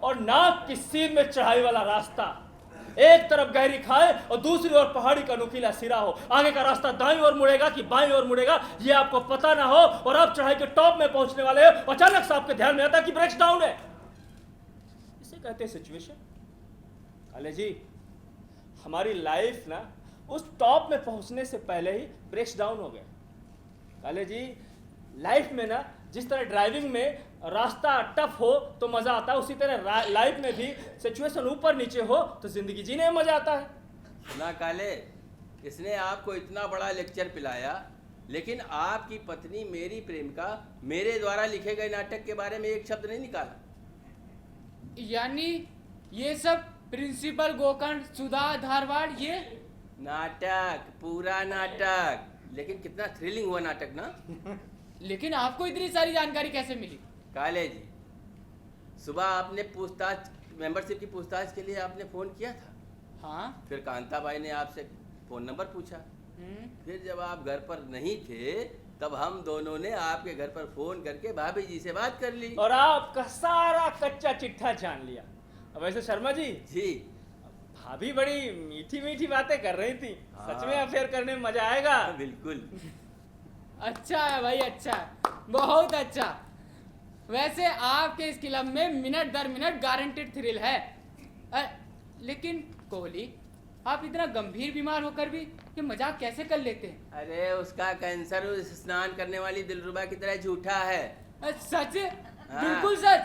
और नाक की सीध में चढ़ाई वाला रास्ता, एक तरफ गहरी खाई और दूसरी ओर पहाड़ी का नुकीला सिरा हो। आगे का रास्ता दाईं ओर मुड़ेगा कि बाईं ओर मुड़ेगा ये आपको पता ना हो, और आप चढ़ाई के टॉप में पहुंचने वाले हो, अचानक से आपके ध्यान में आता कि ब्रेक्स डाउन है। इसे कहते हैं सिचुएशन। काले जी, हमारी लाइफ ना उस टॉप में पहुंचने से पहले ही ब्रेक्स डाउन हो गया। काले जी, लाइफ में ना जिस तरह ड्राइविंग में रास्ता टफ हो तो मजा आता है, उसी तरह लाइफ में भी सिचुएशन ऊपर नीचे हो तो जिंदगी जीने में मजा आता है। ना काले, इसने आपको इतना बड़ा लेक्चर पिलाया, लेकिन आपकी पत्नी मेरी प्रेमिका मेरे द्वारा लिखे गए नाटक के बारे में एक शब्द नहीं निकाला। यानी ये सब प्रिंसिपल गोकर्ण, सुधा धारवाड़, ये नाटक, पूरा नाटक। लेकिन कितना थ्रिलिंग हुआ नाटक ना। लेकिन आपको इतनी सारी जानकारी कैसे मिली? काले जी, सुबह आपने पूछताछ, मेंबरशिप की पूछताछ के लिए आपने फोन किया था। हाँ। फिर कांताबाई ने आपसे फोन नंबर पूछा। फिर जब आप घर पर नहीं थे तब हम दोनों ने आपके घर पर फोन करके भाभी जी से बात कर ली और आपका सारा कच्चा चिट्ठा जान लिया। अब वैसे शर्मा जी, भाभी बड़ी मीठी मीठी बातें कर रही थी। हाँ। सच में अफेयर करने में मजा आएगा। बिल्कुल। अच्छा है भाई, अच्छा है, बहुत अच्छा। वैसे आपके इस क्लब में मिनट दर मिनट गारंटेड थ्रिल है। लेकिन कोहली, आप इतना गंभीर बीमार होकर भी ये मजाक कैसे कर लेते हैं? अरे उसका कैंसर उस स्नान करने वाली दिलरुबा की तरह झूठा है। सच? हाँ। बिल्कुल सच।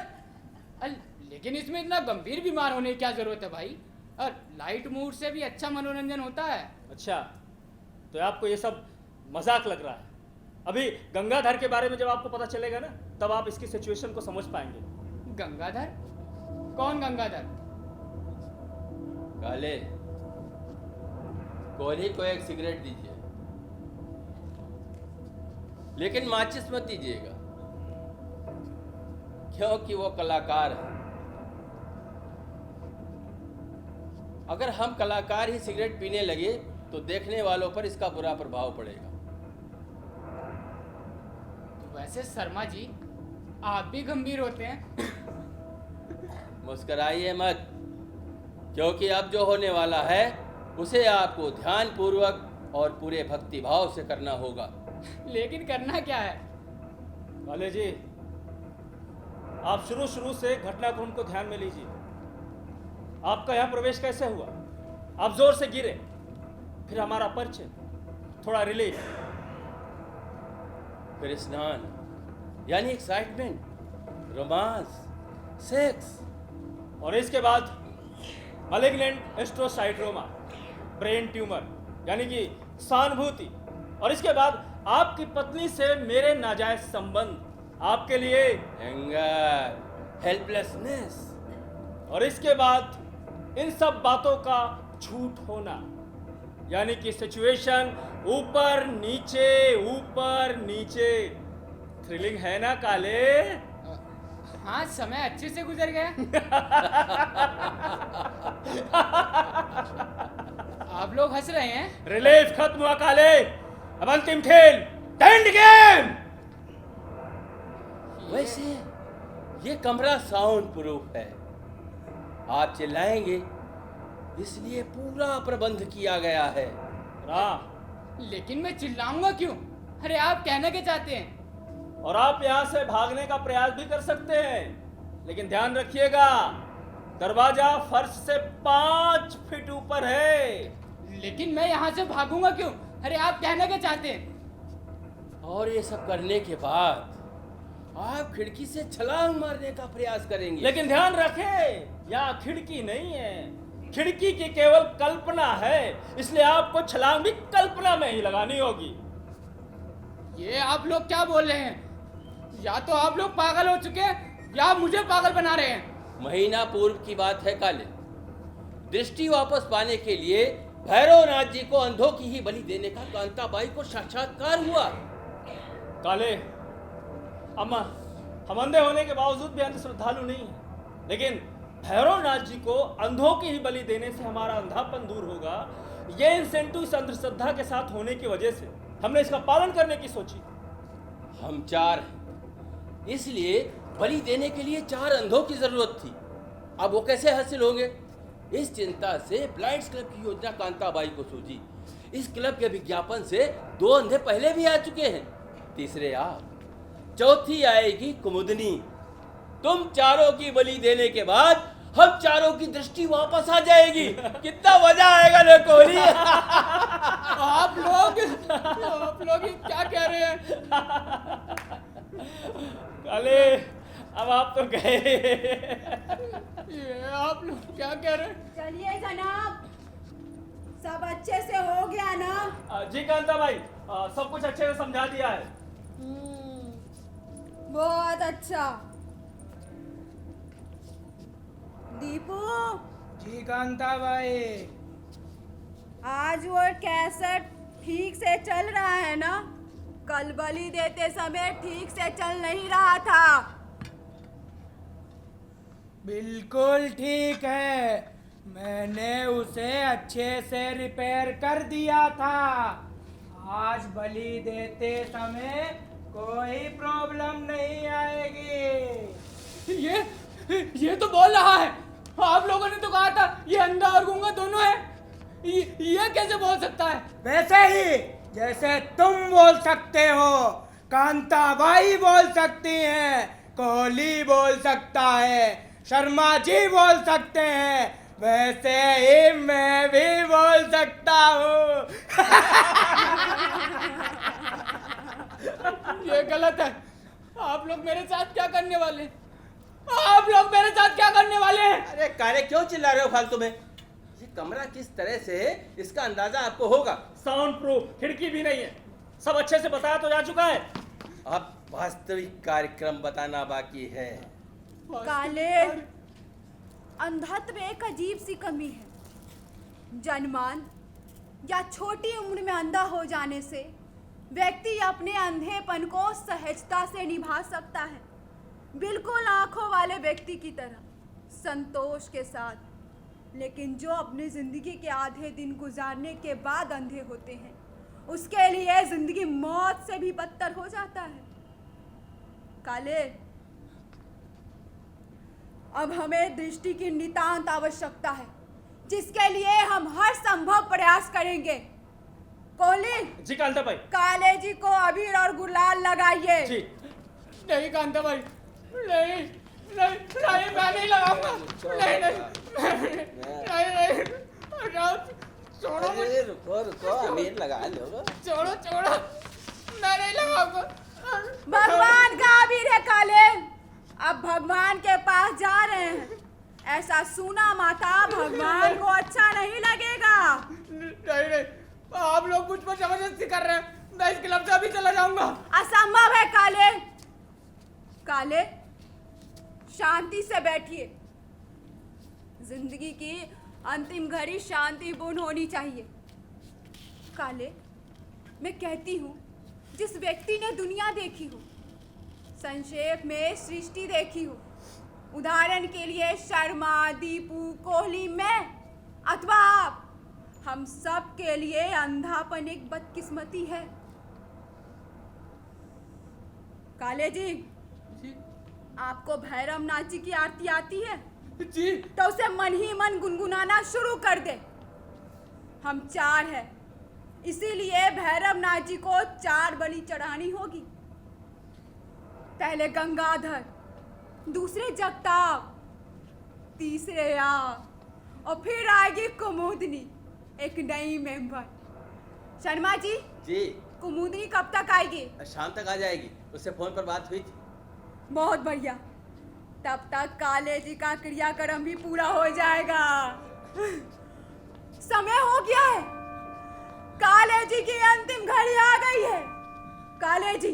लेकिन इसमें इतना गंभीर बीमार होने की क्या जरूरत है भाई? और लाइट मूड से भी अच्छा मनोरंजन होता है। अच्छा, तो आपको ये सब मजाक लग रहा है। अभी गंगाधर के बारे में जब आपको पता चलेगा ना, तब आप इसकी सिचुएशन को समझ पाएंगे। गंगाधर? कौन गंगाधर? काले, कोहली को एक सिगरेट दीजिए, लेकिन माचिस मत दीजिएगा, क्योंकि वो कलाकार है। अगर हम कलाकार ही सिगरेट पीने लगे तो देखने वालों पर इसका बुरा प्रभाव पड़ेगा। वैसे शर्मा जी, आप भी गंभीर होते हैं। मुस्कराइए मत, क्योंकि अब जो होने वाला है उसे आपको ध्यान पूर्वक और पूरे भक्ति भाव से करना होगा। लेकिन करना क्या है? काले जी, आप शुरू से घटनाक्रम को ध्यान में लीजिए। आपका यहाँ प्रवेश कैसे हुआ? आप जोर से गिरे, फिर हमारा परिचय, थोड़ा रिलीफ, फिर स्नान, यानी एक्साइटमेंट, रोमांस, सेक्स, और इसके बाद मलिग्नेंट एस्ट्रोसाइटोमा, ब्रेन ट्यूमर, यानी कि सहानुभूति, और इसके बाद आपकी पत्नी से मेरे नाजायज संबंध, आपके लिए एंगर, हेल्पलेसनेस, और इसके बाद इन सब बातों का झूठ होना, यानी कि सिचुएशन ऊपर नीचे। थ्रिलिंग है ना काले? हाँ, समय अच्छे से गुजर गया। आप लोग हंस रहे हैं। रिलीफ खत्म हुआ काले, अब अंतिम खेल, एंड गेम। वैसे ये कमरा साउंड प्रूफ है, आप चिल्लाएंगे इसलिए पूरा प्रबंध किया गया है। लेकिन मैं चिल्लाऊंगा क्यों? अरे आप कहना क्या चाहते हैं? और आप यहाँ से भागने का प्रयास भी कर सकते हैं, लेकिन ध्यान रखिएगा दरवाजा फर्श से 5 फीट ऊपर है। लेकिन मैं यहाँ से भागूंगा क्यों? अरे आप कहना क्या चाहते हैं? और ये सब करने के बाद आप खिड़की से छलांग मारने का प्रयास करेंगे। लेकिन ध्यान रखें, यहाँ खिड़की नहीं है, खिड़की की केवल कल्पना है, इसलिए आपको छलांग भी कल्पना में ही लगानी होगी। ये आप लोग क्या बोल रहे हैं? या तो आप लोग पागल हो चुके हैं या मुझे पागल बना रहे हैं। महीना पूर्व की बात है काले, दृष्टि वापस पाने के लिए भैरवनाथ जी को अंधों की ही बलि देने का कांताबाई को साक्षात्कार हुआ। काले, अम्मा, हम अंधे होने के बावजूद भी अंध श्रद्धालु नहीं है, लेकिन भैरवनाथ जी को अंधों की ही बलि देने से हमारा अंधापन दूर होगा। ये इंसेंटिव इस अंधश्रद्धा के साथ होने की वजह से हमने इसका पालन करने की सोची। हम 4 हैं, इसलिए बलि देने के लिए 4 अंधों की जरूरत थी। अब वो कैसे हासिल होंगे? इस चिंता से ब्लाइंड्स क्लब की योजना कांताबाई को सूझी। इस क्लब के विज्ञापन से 2 अंधे पहले भी आ चुके हैं, तीसरे आप, चौथी आएगी कुमुदनी। तुम 4 की बलि देने के बाद हम 4 की दृष्टि वापस आ जाएगी। कितना मजा आएगा ना कोहली। आप लोग ये क्या कह रहे हैं? काले, अब आप तो गए। ये आप लोग क्या कह रहे हैं? चलिए जनाब, सब अच्छे से हो गया ना? जी कांता भाई, सब कुछ अच्छे से समझा दिया है। बहुत अच्छा। दीपू, जी कांता भाई। आज वो कैसेट ठीक से चल रहा है ना? कल बलि देते समय ठीक से चल नहीं रहा था। बिल्कुल ठीक है, मैंने उसे अच्छे से रिपेयर कर दिया था। आज बलि देते समय कोई प्रॉब्लम नहीं आएगी। ये तो बोल रहा है। आप लोगों ने तो कहा था ये अंधा और गूंगा दोनों है। ये कैसे बोल सकता है? वैसे ही जैसे तुम बोल सकते हो, कांताबाई बोल सकती हैं, कोहली बोल सकता है, शर्मा जी बोल सकते हैं, वैसे ही मैं भी बोल सकता हूँ। ये गलत है। आप लोग मेरे साथ क्या करने वाले हैं? आप लोग मेरे साथ क्या करने वाले हैं? अरे कारे, क्यों चिल्ला रहे हो फालतू में? ये कमरा किस तरह से है इसका अंदाजा आपको होगा। साउंड प्रूफ, खिड़की भी नहीं है, सब अच्छे से बताया तो जा चुका है। अब वास्तविक कार्यक्रम बताना बाकी है। काले, अंधत्व एक अजीब सी कमी है। जन्मान या छोटी उम्र में अंधा हो जाने से व्यक्ति अपने अंधेपन को सहजता से निभा सकता है, बिल्कुल आंखों वाले व्यक्ति की तरह, संतोष के साथ। लेकिन जो अपनी जिंदगी के आधे दिन गुजारने के बाद अंधे होते हैं, उसके लिए जिंदगी मौत से भी बदतर हो जाता है। काले, अब हमें दृष्टि की नितांत आवश्यकता है, जिसके लिए हम हर संभव प्रयास करेंगे। कोहली जी कांता भाई। काले जी को अबीर और गुलाल लगाइए। जी। नहीं कांता भाई, नहीं नहीं नहीं, मैं नहीं लगाऊंगा। नहीं नहीं नहीं, छोड़ो मुझे। रुको, अमीर लगा लो। छोड़ो, मैं नहीं लगाऊंगा। भगवान का अबीर है काले, अब भगवान के पास जा रहे हैं। ऐसा सूना माथा भगवान को अच्छा नहीं लगेगा। नहीं, आप लोग मुझ पर जबरदस्ती कर रहे हैं। मैं इस क्लब से अभी चला जाऊंगा। असंभव है काले। काले, शांति से बैठिए। जिंदगी की अंतिम घड़ी शांतिपूर्ण होनी चाहिए। काले, मैं कहती हूँ, जिस व्यक्ति ने दुनिया देखी हो, संक्षेप में सृष्टि देखी हो, उदाहरण के लिए शर्मा, दीपू, कोहली, मैं अथवा आप, हम सब के लिए अंधापन एक बदकिस्मती है। काले जी, जी आपको भैरव नाथ जी की आरती आती है? जी तो उसे मन ही मन गुनगुनाना शुरू कर दे। हम 4 हैं, इसीलिए भैरव नाथ जी को 4 बलि चढ़ानी होगी। पहले गंगाधर, दूसरे जगताप, तीसरे आप और फिर आएगी कुमुदनी, एक नई मेंबर। शर्मा जी, जी कुमुदनी कब तक आएगी? शाम तक आ जाएगी, उससे फोन पर बात हुई थी। बहुत बढ़िया, तब तक काले जी का क्रियाक्रम भी पूरा हो जाएगा। समय हो गया है, काले जी की अंतिम घड़ी आ गई है। काले जी,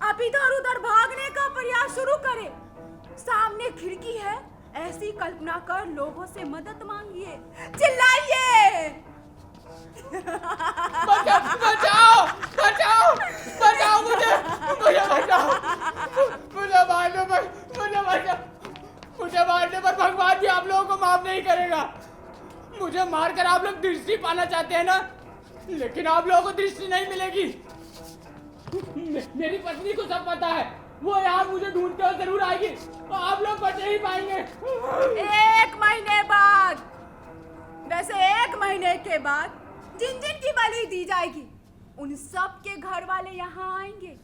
आप इधर उधर भागने का प्रयास शुरू करें। सामने खिड़की है, ऐसी कल्पना कर लोगों से मदद मांगिए, चिल्लाइए। बचाओ बचाओ बचाओ बचाओ मुझे बचाओ, मुझे मारने पर भगवान भी आप लोगों को माफ नहीं करेगा। मुझे मारकर आप लोग दृष्टि पाना चाहते हैं ना, लेकिन आप लोगों को दृष्टि नहीं मिलेगी। मेरी पत्नी को सब पता है, वो यहाँ मुझे ढूंढते हुए जरूर आएगी, तो आप लोग बच नहीं पाएंगे। 1 महीने बाद, वैसे 1 महीने के बाद जिन जिन की बलि दी जाएगी उन सब के घर वाले यहाँ आएंगे,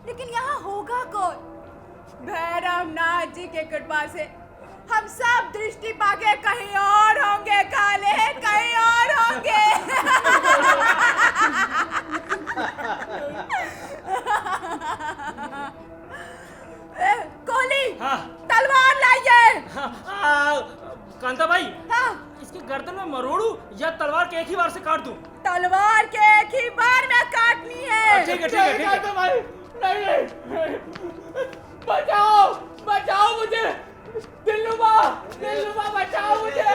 लेकिन यहाँ होगा कौन? भैरव नाथ जी के कृपा से हम सब दृष्टि पाके कहीं और होंगे काले, कहीं और होंगे। कोहली, हाँ। तलवार लाइए। कांता भाई, हाँ, इसके गर्दन में मरोड़ू या तलवार के एक ही बार से काट दूं? तलवार के एक ही बार में काटनी है। ठीक है ठीक है ठीक है। भाई नहीं, बचाओ बचाओ मुझे, दिलरुबा बचाओ मुझे,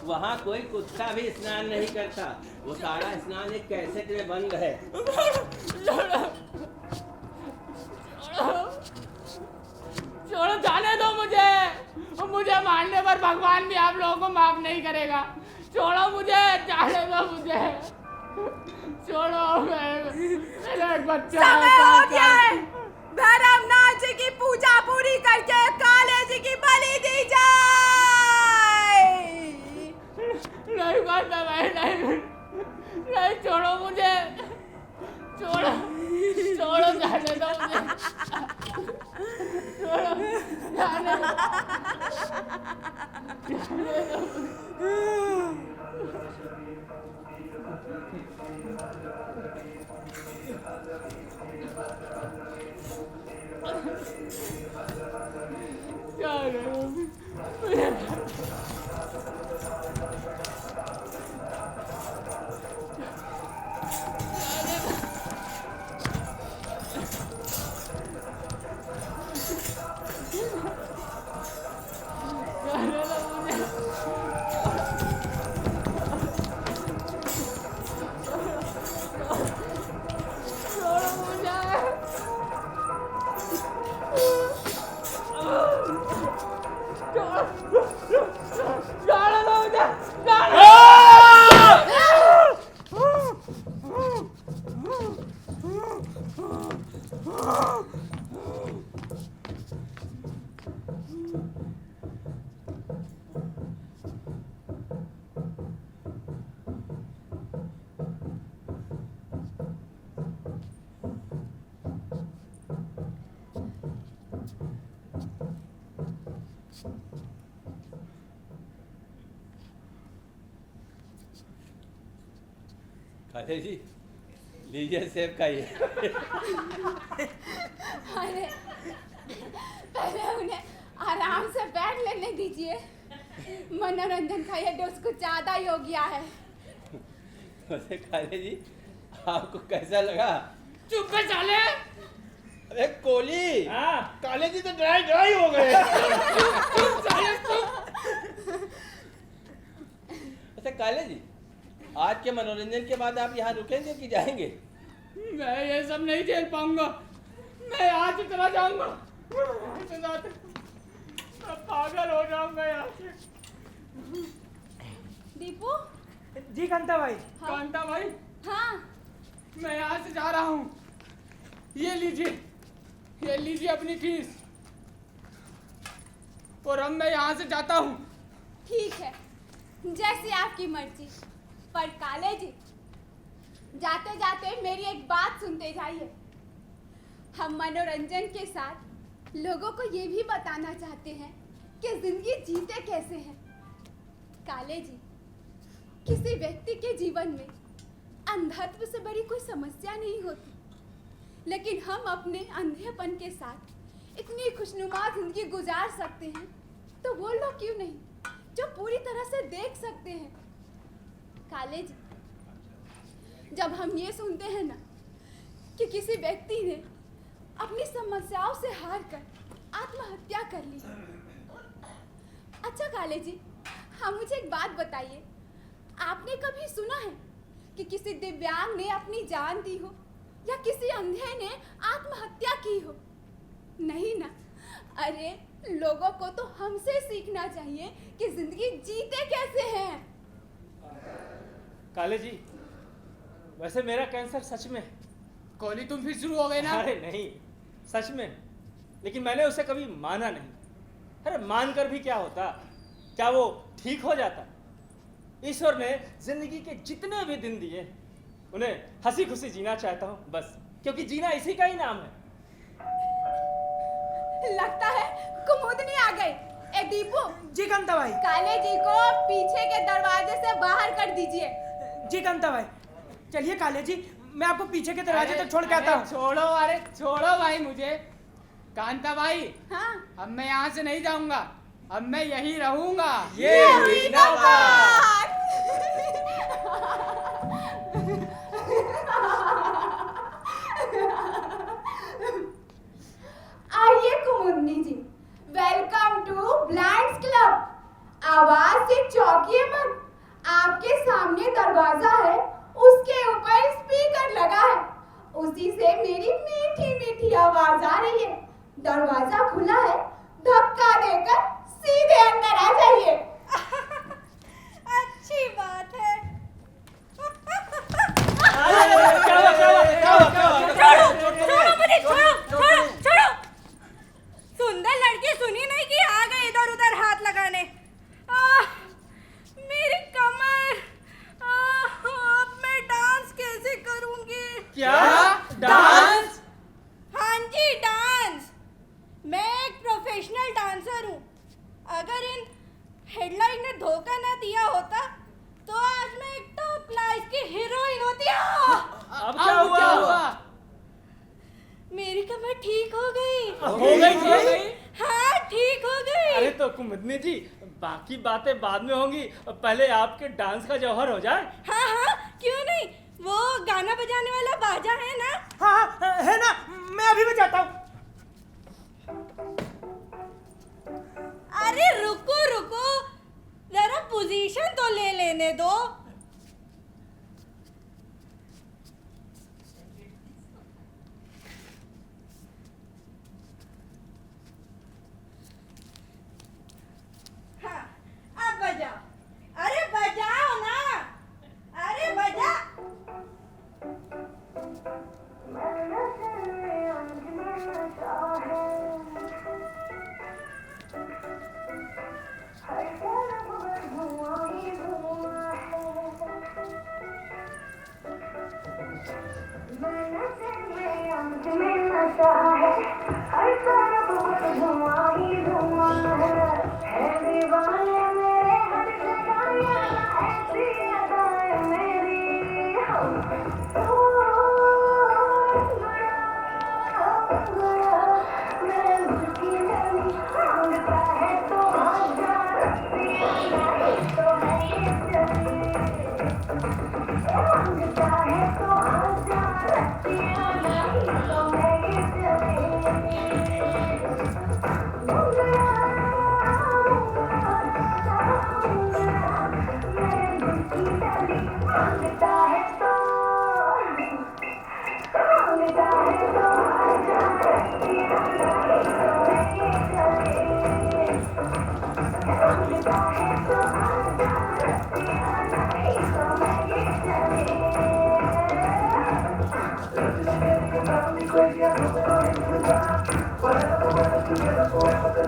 वहाँ कोई कुत्ता भी स्नान नहीं करता, वो सारा स्नान एक कैसेट में बंद है। छोड़ो, जाने दो मुझे मारने पर भगवान भी आप लोगों को माफ नहीं करेगा। छोड़ो मुझे, जाने दो मुझे, छोड़ो। मेरा एक बच्चा समय हो गया है, भैरव नाथ जी की पूजा पूरी करके काले जी की बलि दी जाए। नहीं करता भाई, नहीं, छोड़ो मुझे, छोड़ो, जाने दो मुझे, छोड़ो, जाने दो। खाते जी, लीजिए सेब खाइए। अरे पहले उन्हें आराम से बैठ लेने दीजिए, मनोरंजन का ये डोज कुछ ज्यादा ही हो गया है। वैसे खाते जी, आपको कैसा लगा? चुप पे साले, अरे कोली, हाँ। काले जी तो ड्राई हो गए। साले चुप। अच्छा काले जी, आज के मनोरंजन के बाद आप यहाँ रुकेंगे कि जाएंगे? मैं ये सब नहीं झेल पाऊंगा, मैं यहाँ से चला जाऊंगा, मैं पागल हो जाऊंगा यहाँ से। दीपू, जी कांता भाई। हाँ। कांता भाई, हाँ, मैं यहाँ से जा रहा हूँ। ये लीजिए अपनी फीस। और अब मैं यहाँ से जाता हूँ। ठीक है, जैसी आपकी मर्जी। पर काले जी, जाते जाते मेरी एक बात सुनते जाइए। हम मनोरंजन के साथ लोगों को ये भी बताना चाहते हैं कि जिंदगी जीते कैसे हैं। काले जी, किसी व्यक्ति के जीवन में अंधत्व से बड़ी कोई समस्या नहीं होती, लेकिन हम अपने अंधेपन के साथ इतनी खुशनुमा जिंदगी गुजार सकते हैं, तो वो लोग क्यों नहीं जो पूरी तरह से देख सकते हैं। काले जी, जब हम ये सुनते हैं ना कि किसी व्यक्ति ने अपनी समस्याओं से हार कर आत्महत्या कर ली। अच्छा काले जी, हाँ मुझे एक बात बताइए, आपने कभी सुना है कि किसी दिव्यांग ने अपनी जान दी हो या किसी अंधे ने आत्महत्या की हो? नहीं ना। अरे लोगों को तो हमसे सीखना चाहिए कि जिंदगी जीते कैसे हैं। काले जी, वैसे मेरा कैंसर सच में है। कोहली तुम फिर शुरू हो गए ना? अरे नहीं, सच में। लेकिन मैंने उसे कभी माना नहीं। अरे मानकर भी क्या होता, क्या वो ठीक हो जाता? ईश्वर ने जिंदगी के जितने भी दिन दिए उन्हें हंसी खुशी जीना चाहता हूँ बस, क्योंकि जीना इसी का ही नाम है। लगता है कुमुदनी आ गई। ए दीपू, जी कांता भाई। काले जी को पीछे के दरवाजे से बाहर कर दीजिए। जी कांता भाई, चलिए काले जी, मैं आपको पीछे के दरवाजे तक छोड़ के आता हूँ। छोड़ो भाई मुझे। कांता भाई, हाँ, अब मैं यहाँ से नहीं जाऊंगा, अब मैं यही रहूंगा। ये हुई ना बात। आइए कुमुदनी जी, वेलकम टू ब्लाइंड्स क्लब। आवाज से चौंकिए मत। आपके सामने दरवाजा है, उसके ऊपर स्पीकर लगा है, उसी से मेरी मीठी मीठी आवाज आ रही है। दरवाजा खुला है, धक्का देकर सीधे अंदर आ जाइए। अच्छी बात है। छोड़ो। सुंदर लड़की सुनी नहीं कि आ गए इधर उधर हाथ लगाने। मेरी कमर, अब मैं डांस कैसे करूंगी? क्या डांस? हाँ जी, डांस। मैं एक प्रोफेशनल डांसर हूँ। अगर इन हेडलाइन ने धोखा ना दिया होता तो आज मैं एक टॉप क्लास की हीरोइन होती। अब क्या हुआ? मेरी कमर ठीक हो गई। हो गई? हाँ, ठीक हो गई। अरे तो कुमुदनी जी, बाकी बातें बाद में होंगी, पहले आपके डांस का जौहर हो जाए। हाँ, क्यों नहीं? वो गाना बजाने वाला बाजा है ना? हाँ है ना, मैं अभी बजाता हूँ। अरे रुको, जरा पोजीशन तो ले लेने दो। हाँ, अब बजाओ। अरे बजाओ ना, अरे बजा। तो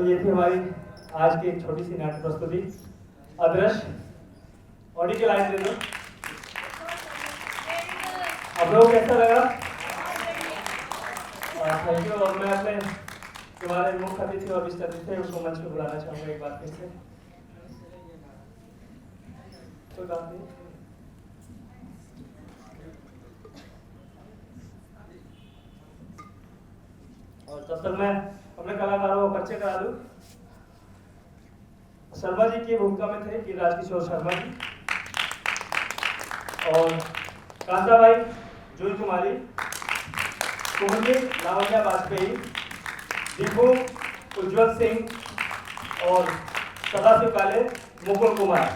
ये थी हमारी आज की एक छोटी सी नाट्य प्रस्तुति। अदृश्य ऑडियो की लाइन दे दो। आप लोगों को कैसा लगा? Thank you. और मैं अपने हमारे मुख्य अतिथि और विशिष्ट अतिथि थे उसको मंच पे बुलाना चाहूंगा एक बार फिर से। तो बात नहीं। और तब तक मैं अपने कलाकारों को परिचय करा दूं। शर्मा जी की भूमिका में थे गिरिराज किशोर शर्मा जी, और कांता भाई जूही कुमारी, कुमुदी लावण्या वाजपेयी, दीपू उज्जवल सिंह और सदाशिव काले मुकुल कुमार।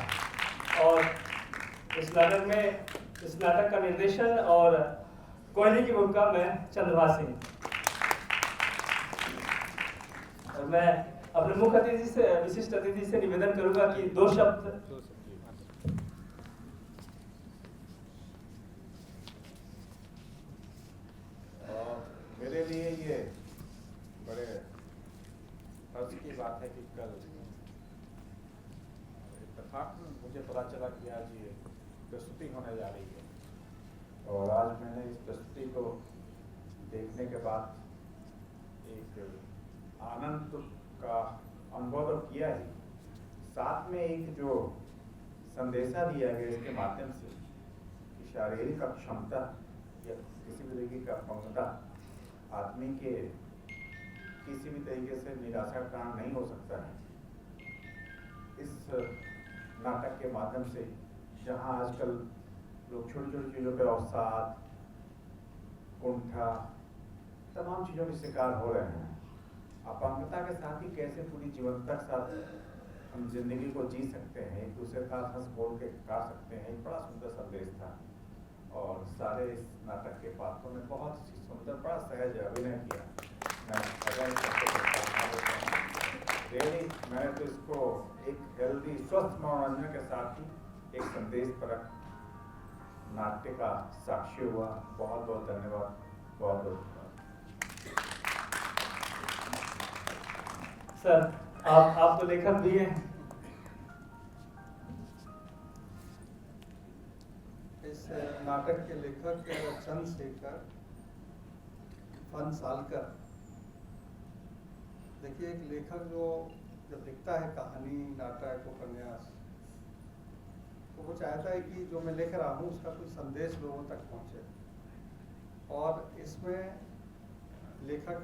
और इस नाटक का निर्देशन और कोयली की भूमिका में चंद्रभाष सिंह। और मैं अपने मुख्य अतिथि से विशिष्ट अतिथि से निवेदन करूंगा कि दो शब्द मेरे लिए ये बड़े हर्ष की बात है कि कल इत्तेफाक मुझे पता चला कि आज ये प्रस्तुति होने जा रही है, और आज मैंने इस प्रस्तुति को देखने के बाद एक आनंद का अनुभव तो किया ही, साथ में एक जो संदेशा दिया गया इसके माध्यम से कि शारीरिक अक्षमता या किसी भी तरीके का अपंगता आदमी के किसी भी तरीके से निराशा का कारण नहीं हो सकता है। इस नाटक के माध्यम से जहां आजकल लोग छोटी छोटी चीज़ों पर अवसाद, कुंठा, तमाम चीज़ों के शिकार हो रहे हैं, अपंगता के साथ ही कैसे पूरी जीवन तक साथ हम जिंदगी को जी सकते हैं, एक दूसरे का हंस बोल के काट सकते हैं, एक बड़ा सुंदर संदेश था। और सारे इस नाटक के पात्रों ने बहुत ही सुंदर, बड़ा सहज अभिनय किया। मैं तो इसको एक हेल्दी स्वस्थ मनोरंजन के साथ ही एक संदेश परक नाट्य का साक्षी हुआ। बहुत बहुत धन्यवाद, बहुत बहुत धन्यवाद। सर आप तो लेखक भी हैं। इस नाटक के लेखक चंद्रशेखर फनसालकर, देखिए एक लेखक जो जब लिखता है कहानी, नाटक, उपन्यास, तो वो चाहता है कि जो मैं लिख रहा हूँ उसका कोई संदेश लोगों तक पहुँचे। और इसमें लेखक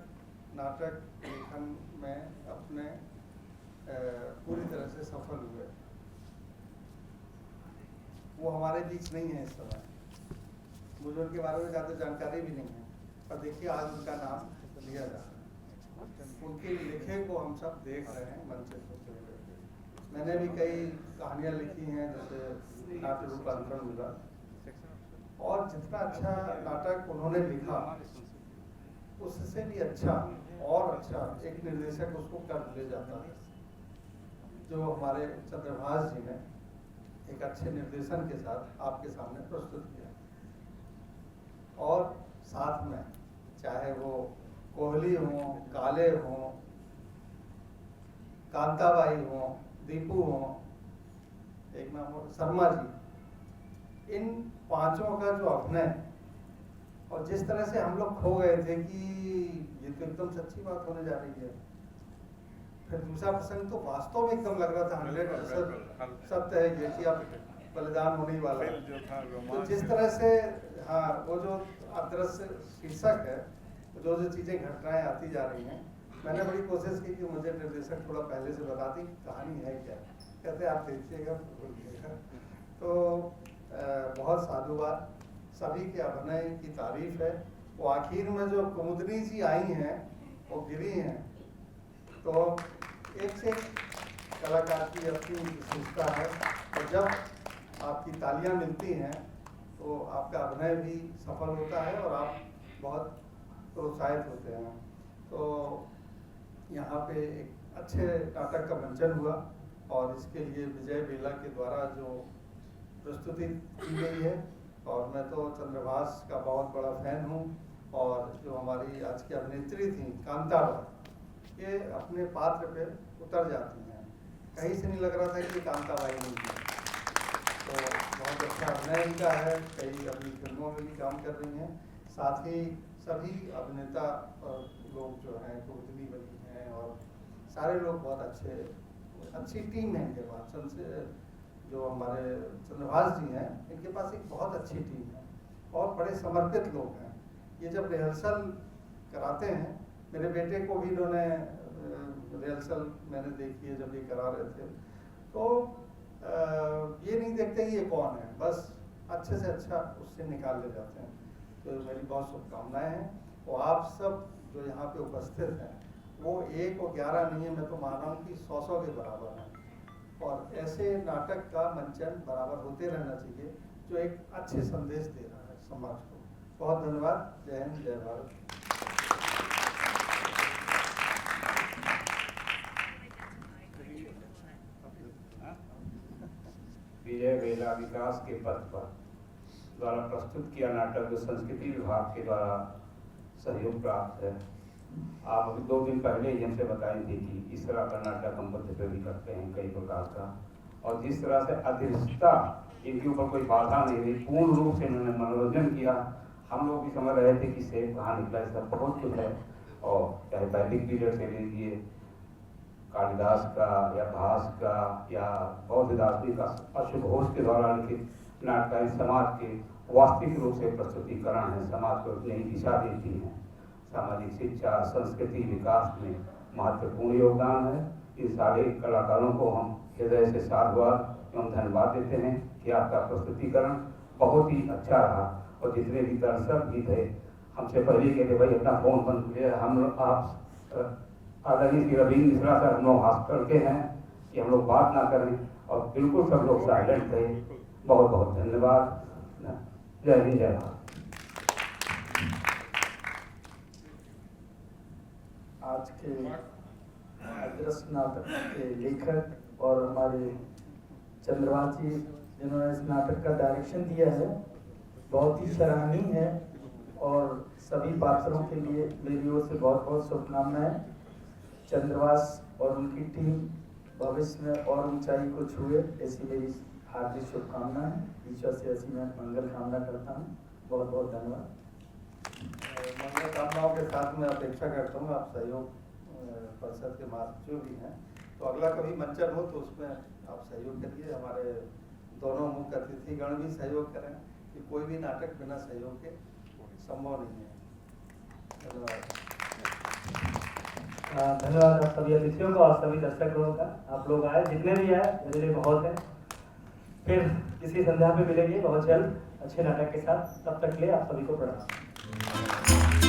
नाटक लेखन में अपने पूरी तरह से सफल हुए। वो हमारे बीच नहीं है इस समय, मुझे उनके बारे में ज़्यादा जानकारी भी नहीं है, पर देखिए आज उनका नाम लिया जा रहा है। उनके लिखे को हम सब देख रहे हैं मन से सोते हुए। मैंने भी कई कहानियाँ लिखी हैं, जैसे नाट्य रूपांतरण मिला, और जितना अच्छा नाटक उन्होंने लिखा उससे भी अच्छा और अच्छा एक निर्देशक उसको कर ले जाता है, जो हमारे चंद्रभाष जी ने एक अच्छे निर्देशन के साथ आपके सामने प्रस्तुत किया। और साथ में चाहे वो कोहली हों, काले हों, कांताबाई हों, दीपू हों, एक नाम और शर्मा जी, इन पांचों का जो अभिनय और जिस तरह से हम लोग खो गए थे कि ये तो एकदम सच्ची बात होने जा रही है। फिर दूसरा प्रसंग तो वास्तव में एकदम लग रहा था 100% सत्य है ये कि अब बलिदान होने वाला है। तो जिस तरह से हाँ वो जो अदृश्य शीर्षक है, जो जो चीज़ें घटनाएं आती जा रही हैं, मैंने बड़ी कोशिश की कि मुझे निर्देशक थोड़ा पहले से बता दी कहानी है क्या। कहते आप देखिएगा बोलिएगा। तो बहुत साधुवाद, सभी के अभिनय की तारीफ है। वो आखिर में जो कुमुदनी जी आई हैं वो गिरी हैं, तो एक से एक कलाकार की अपनी विशेषता है। और जब आपकी तालियां मिलती हैं तो आपका अभिनय भी सफल होता है और आप बहुत प्रोत्साहित होते हैं। तो यहाँ पे एक अच्छे नाटक का मंचन हुआ और इसके लिए विजय बेला के द्वारा जो प्रस्तुति की गई है, और मैं तो चंद्रभाष का बहुत बड़ा फैन हूँ। और जो हमारी आज की अभिनेत्री थी कांताबाई, ये अपने पात्र पे उतर जाती हैं, कहीं से नहीं लग रहा था कि कांताबाई नहीं थी। तो बहुत अच्छा अभिनय इनका है, कई अपनी फिल्मों में भी काम कर रही हैं। साथ ही सभी अभिनेता लोग जो हैं कुमुदनी बनी हैं और सारे लोग बहुत अच्छी टीम है इनके पास। जो हमारे चंद्रभाष जी हैं, इनके पास एक बहुत अच्छी टीम है और बड़े समर्पित लोग हैं। ये जब रिहर्सल कराते हैं, मेरे बेटे को भी इन्होंने रिहर्सल मैंने देखी है जब ये करा रहे थे, तो ये नहीं देखते ये कौन है, बस अच्छे से अच्छा उससे निकाल ले जाते हैं। तो मेरी बहुत शुभकामनाएं हैं। और आप सब जो यहाँ पे उपस्थित हैं वो 1 और 11 नहीं है, मैं तो मान रहा हूँ कि 100 के बराबर हैं। और ऐसे नाटक का मंचन बराबर होते रहना चाहिए जो एक अच्छे संदेश दे रहा है समाज को। बहुत धन्यवाद। जय हिंद, जय भारत। विजय बेला विकास के पथ पर द्वारा प्रस्तुत किया नाटक जो संस्कृति विभाग के द्वारा सहयोग प्राप्त है। आप अभी 2 दिन पहले ही हमसे बताई थी कि इस तरह का नाटक हम मध्य प्रदेश करते हैं कई प्रकार का, और जिस तरह से अधीरता इनके ऊपर कोई बाधा नहीं हुई, पूर्ण रूप से इन्होंने मनोरंजन किया। हम लोग भी समझ रहे थे कि सेब कहाँ निकला, ऐसा बहुत कुछ है। और चाहे वैदिक पीरियड से लीजिए, कालिदास का या भास का या बौद्धदास जी का अशुघोष के द्वारा लिखित नाटक समाज के वास्तविक रूप से प्रस्तुतिकरण है, समाज को नई दिशा देती हैं। सामाजिक शिक्षा, संस्कृति विकास में महत्वपूर्ण योगदान है। इन सारे कलाकारों को हम हृदय से साधुवाद एवं धन्यवाद देते हैं कि आपका प्रस्तुतिकरण बहुत ही अच्छा रहा। और जितने भी दर्शक भी थे हमसे पहले कहते भाई अपना फोन बंद किया, हम आप आदरणीय श्री रविंद्र मिश्रा सर हम लोग हाथ करके हैं कि हम लोग बात ना करें, और बिल्कुल सब लोग साइलेंट थे। बहुत बहुत धन्यवाद। जय हिंद, जय भारत। आज के अदृश्य नाटक के लेखक और हमारे चंद्रभाष जी जिन्होंने इस नाटक का डायरेक्शन दिया है, बहुत ही सराहनीय है। और सभी पात्रों के लिए मेरी ओर से बहुत बहुत शुभकामनाएं। चंद्रभाष और उनकी टीम भविष्य में और ऊंचाई को छुए, ऐसी मेरी हार्दिक शुभकामनाएं है। ईश्वर से ऐसी मैं मंगल कामना करता हूँ। बहुत बहुत धन्यवाद। मंगल कामनाओं के साथ मैं अपेक्षा करता हूँ आप सहयोग परिषद के माध्यम जो भी हैं, तो अगला कभी मंचन हो तो उसमें आप सहयोग करिए। हमारे दोनों मुख्य अतिथिगण भी सहयोग करें कि कोई भी नाटक बिना सहयोग के संभव नहीं है। धन्यवाद। धन्यवाद आप सभी अतिथियों को और सभी दर्शकों का। आप लोग आए, जितने भी आए मेरे लिए बहुत है। फिर किसी संध्या पे मिलेंगे बहुत जल्द अच्छे नाटक के साथ। तब तक के लिए आप सभी को प्रणाम।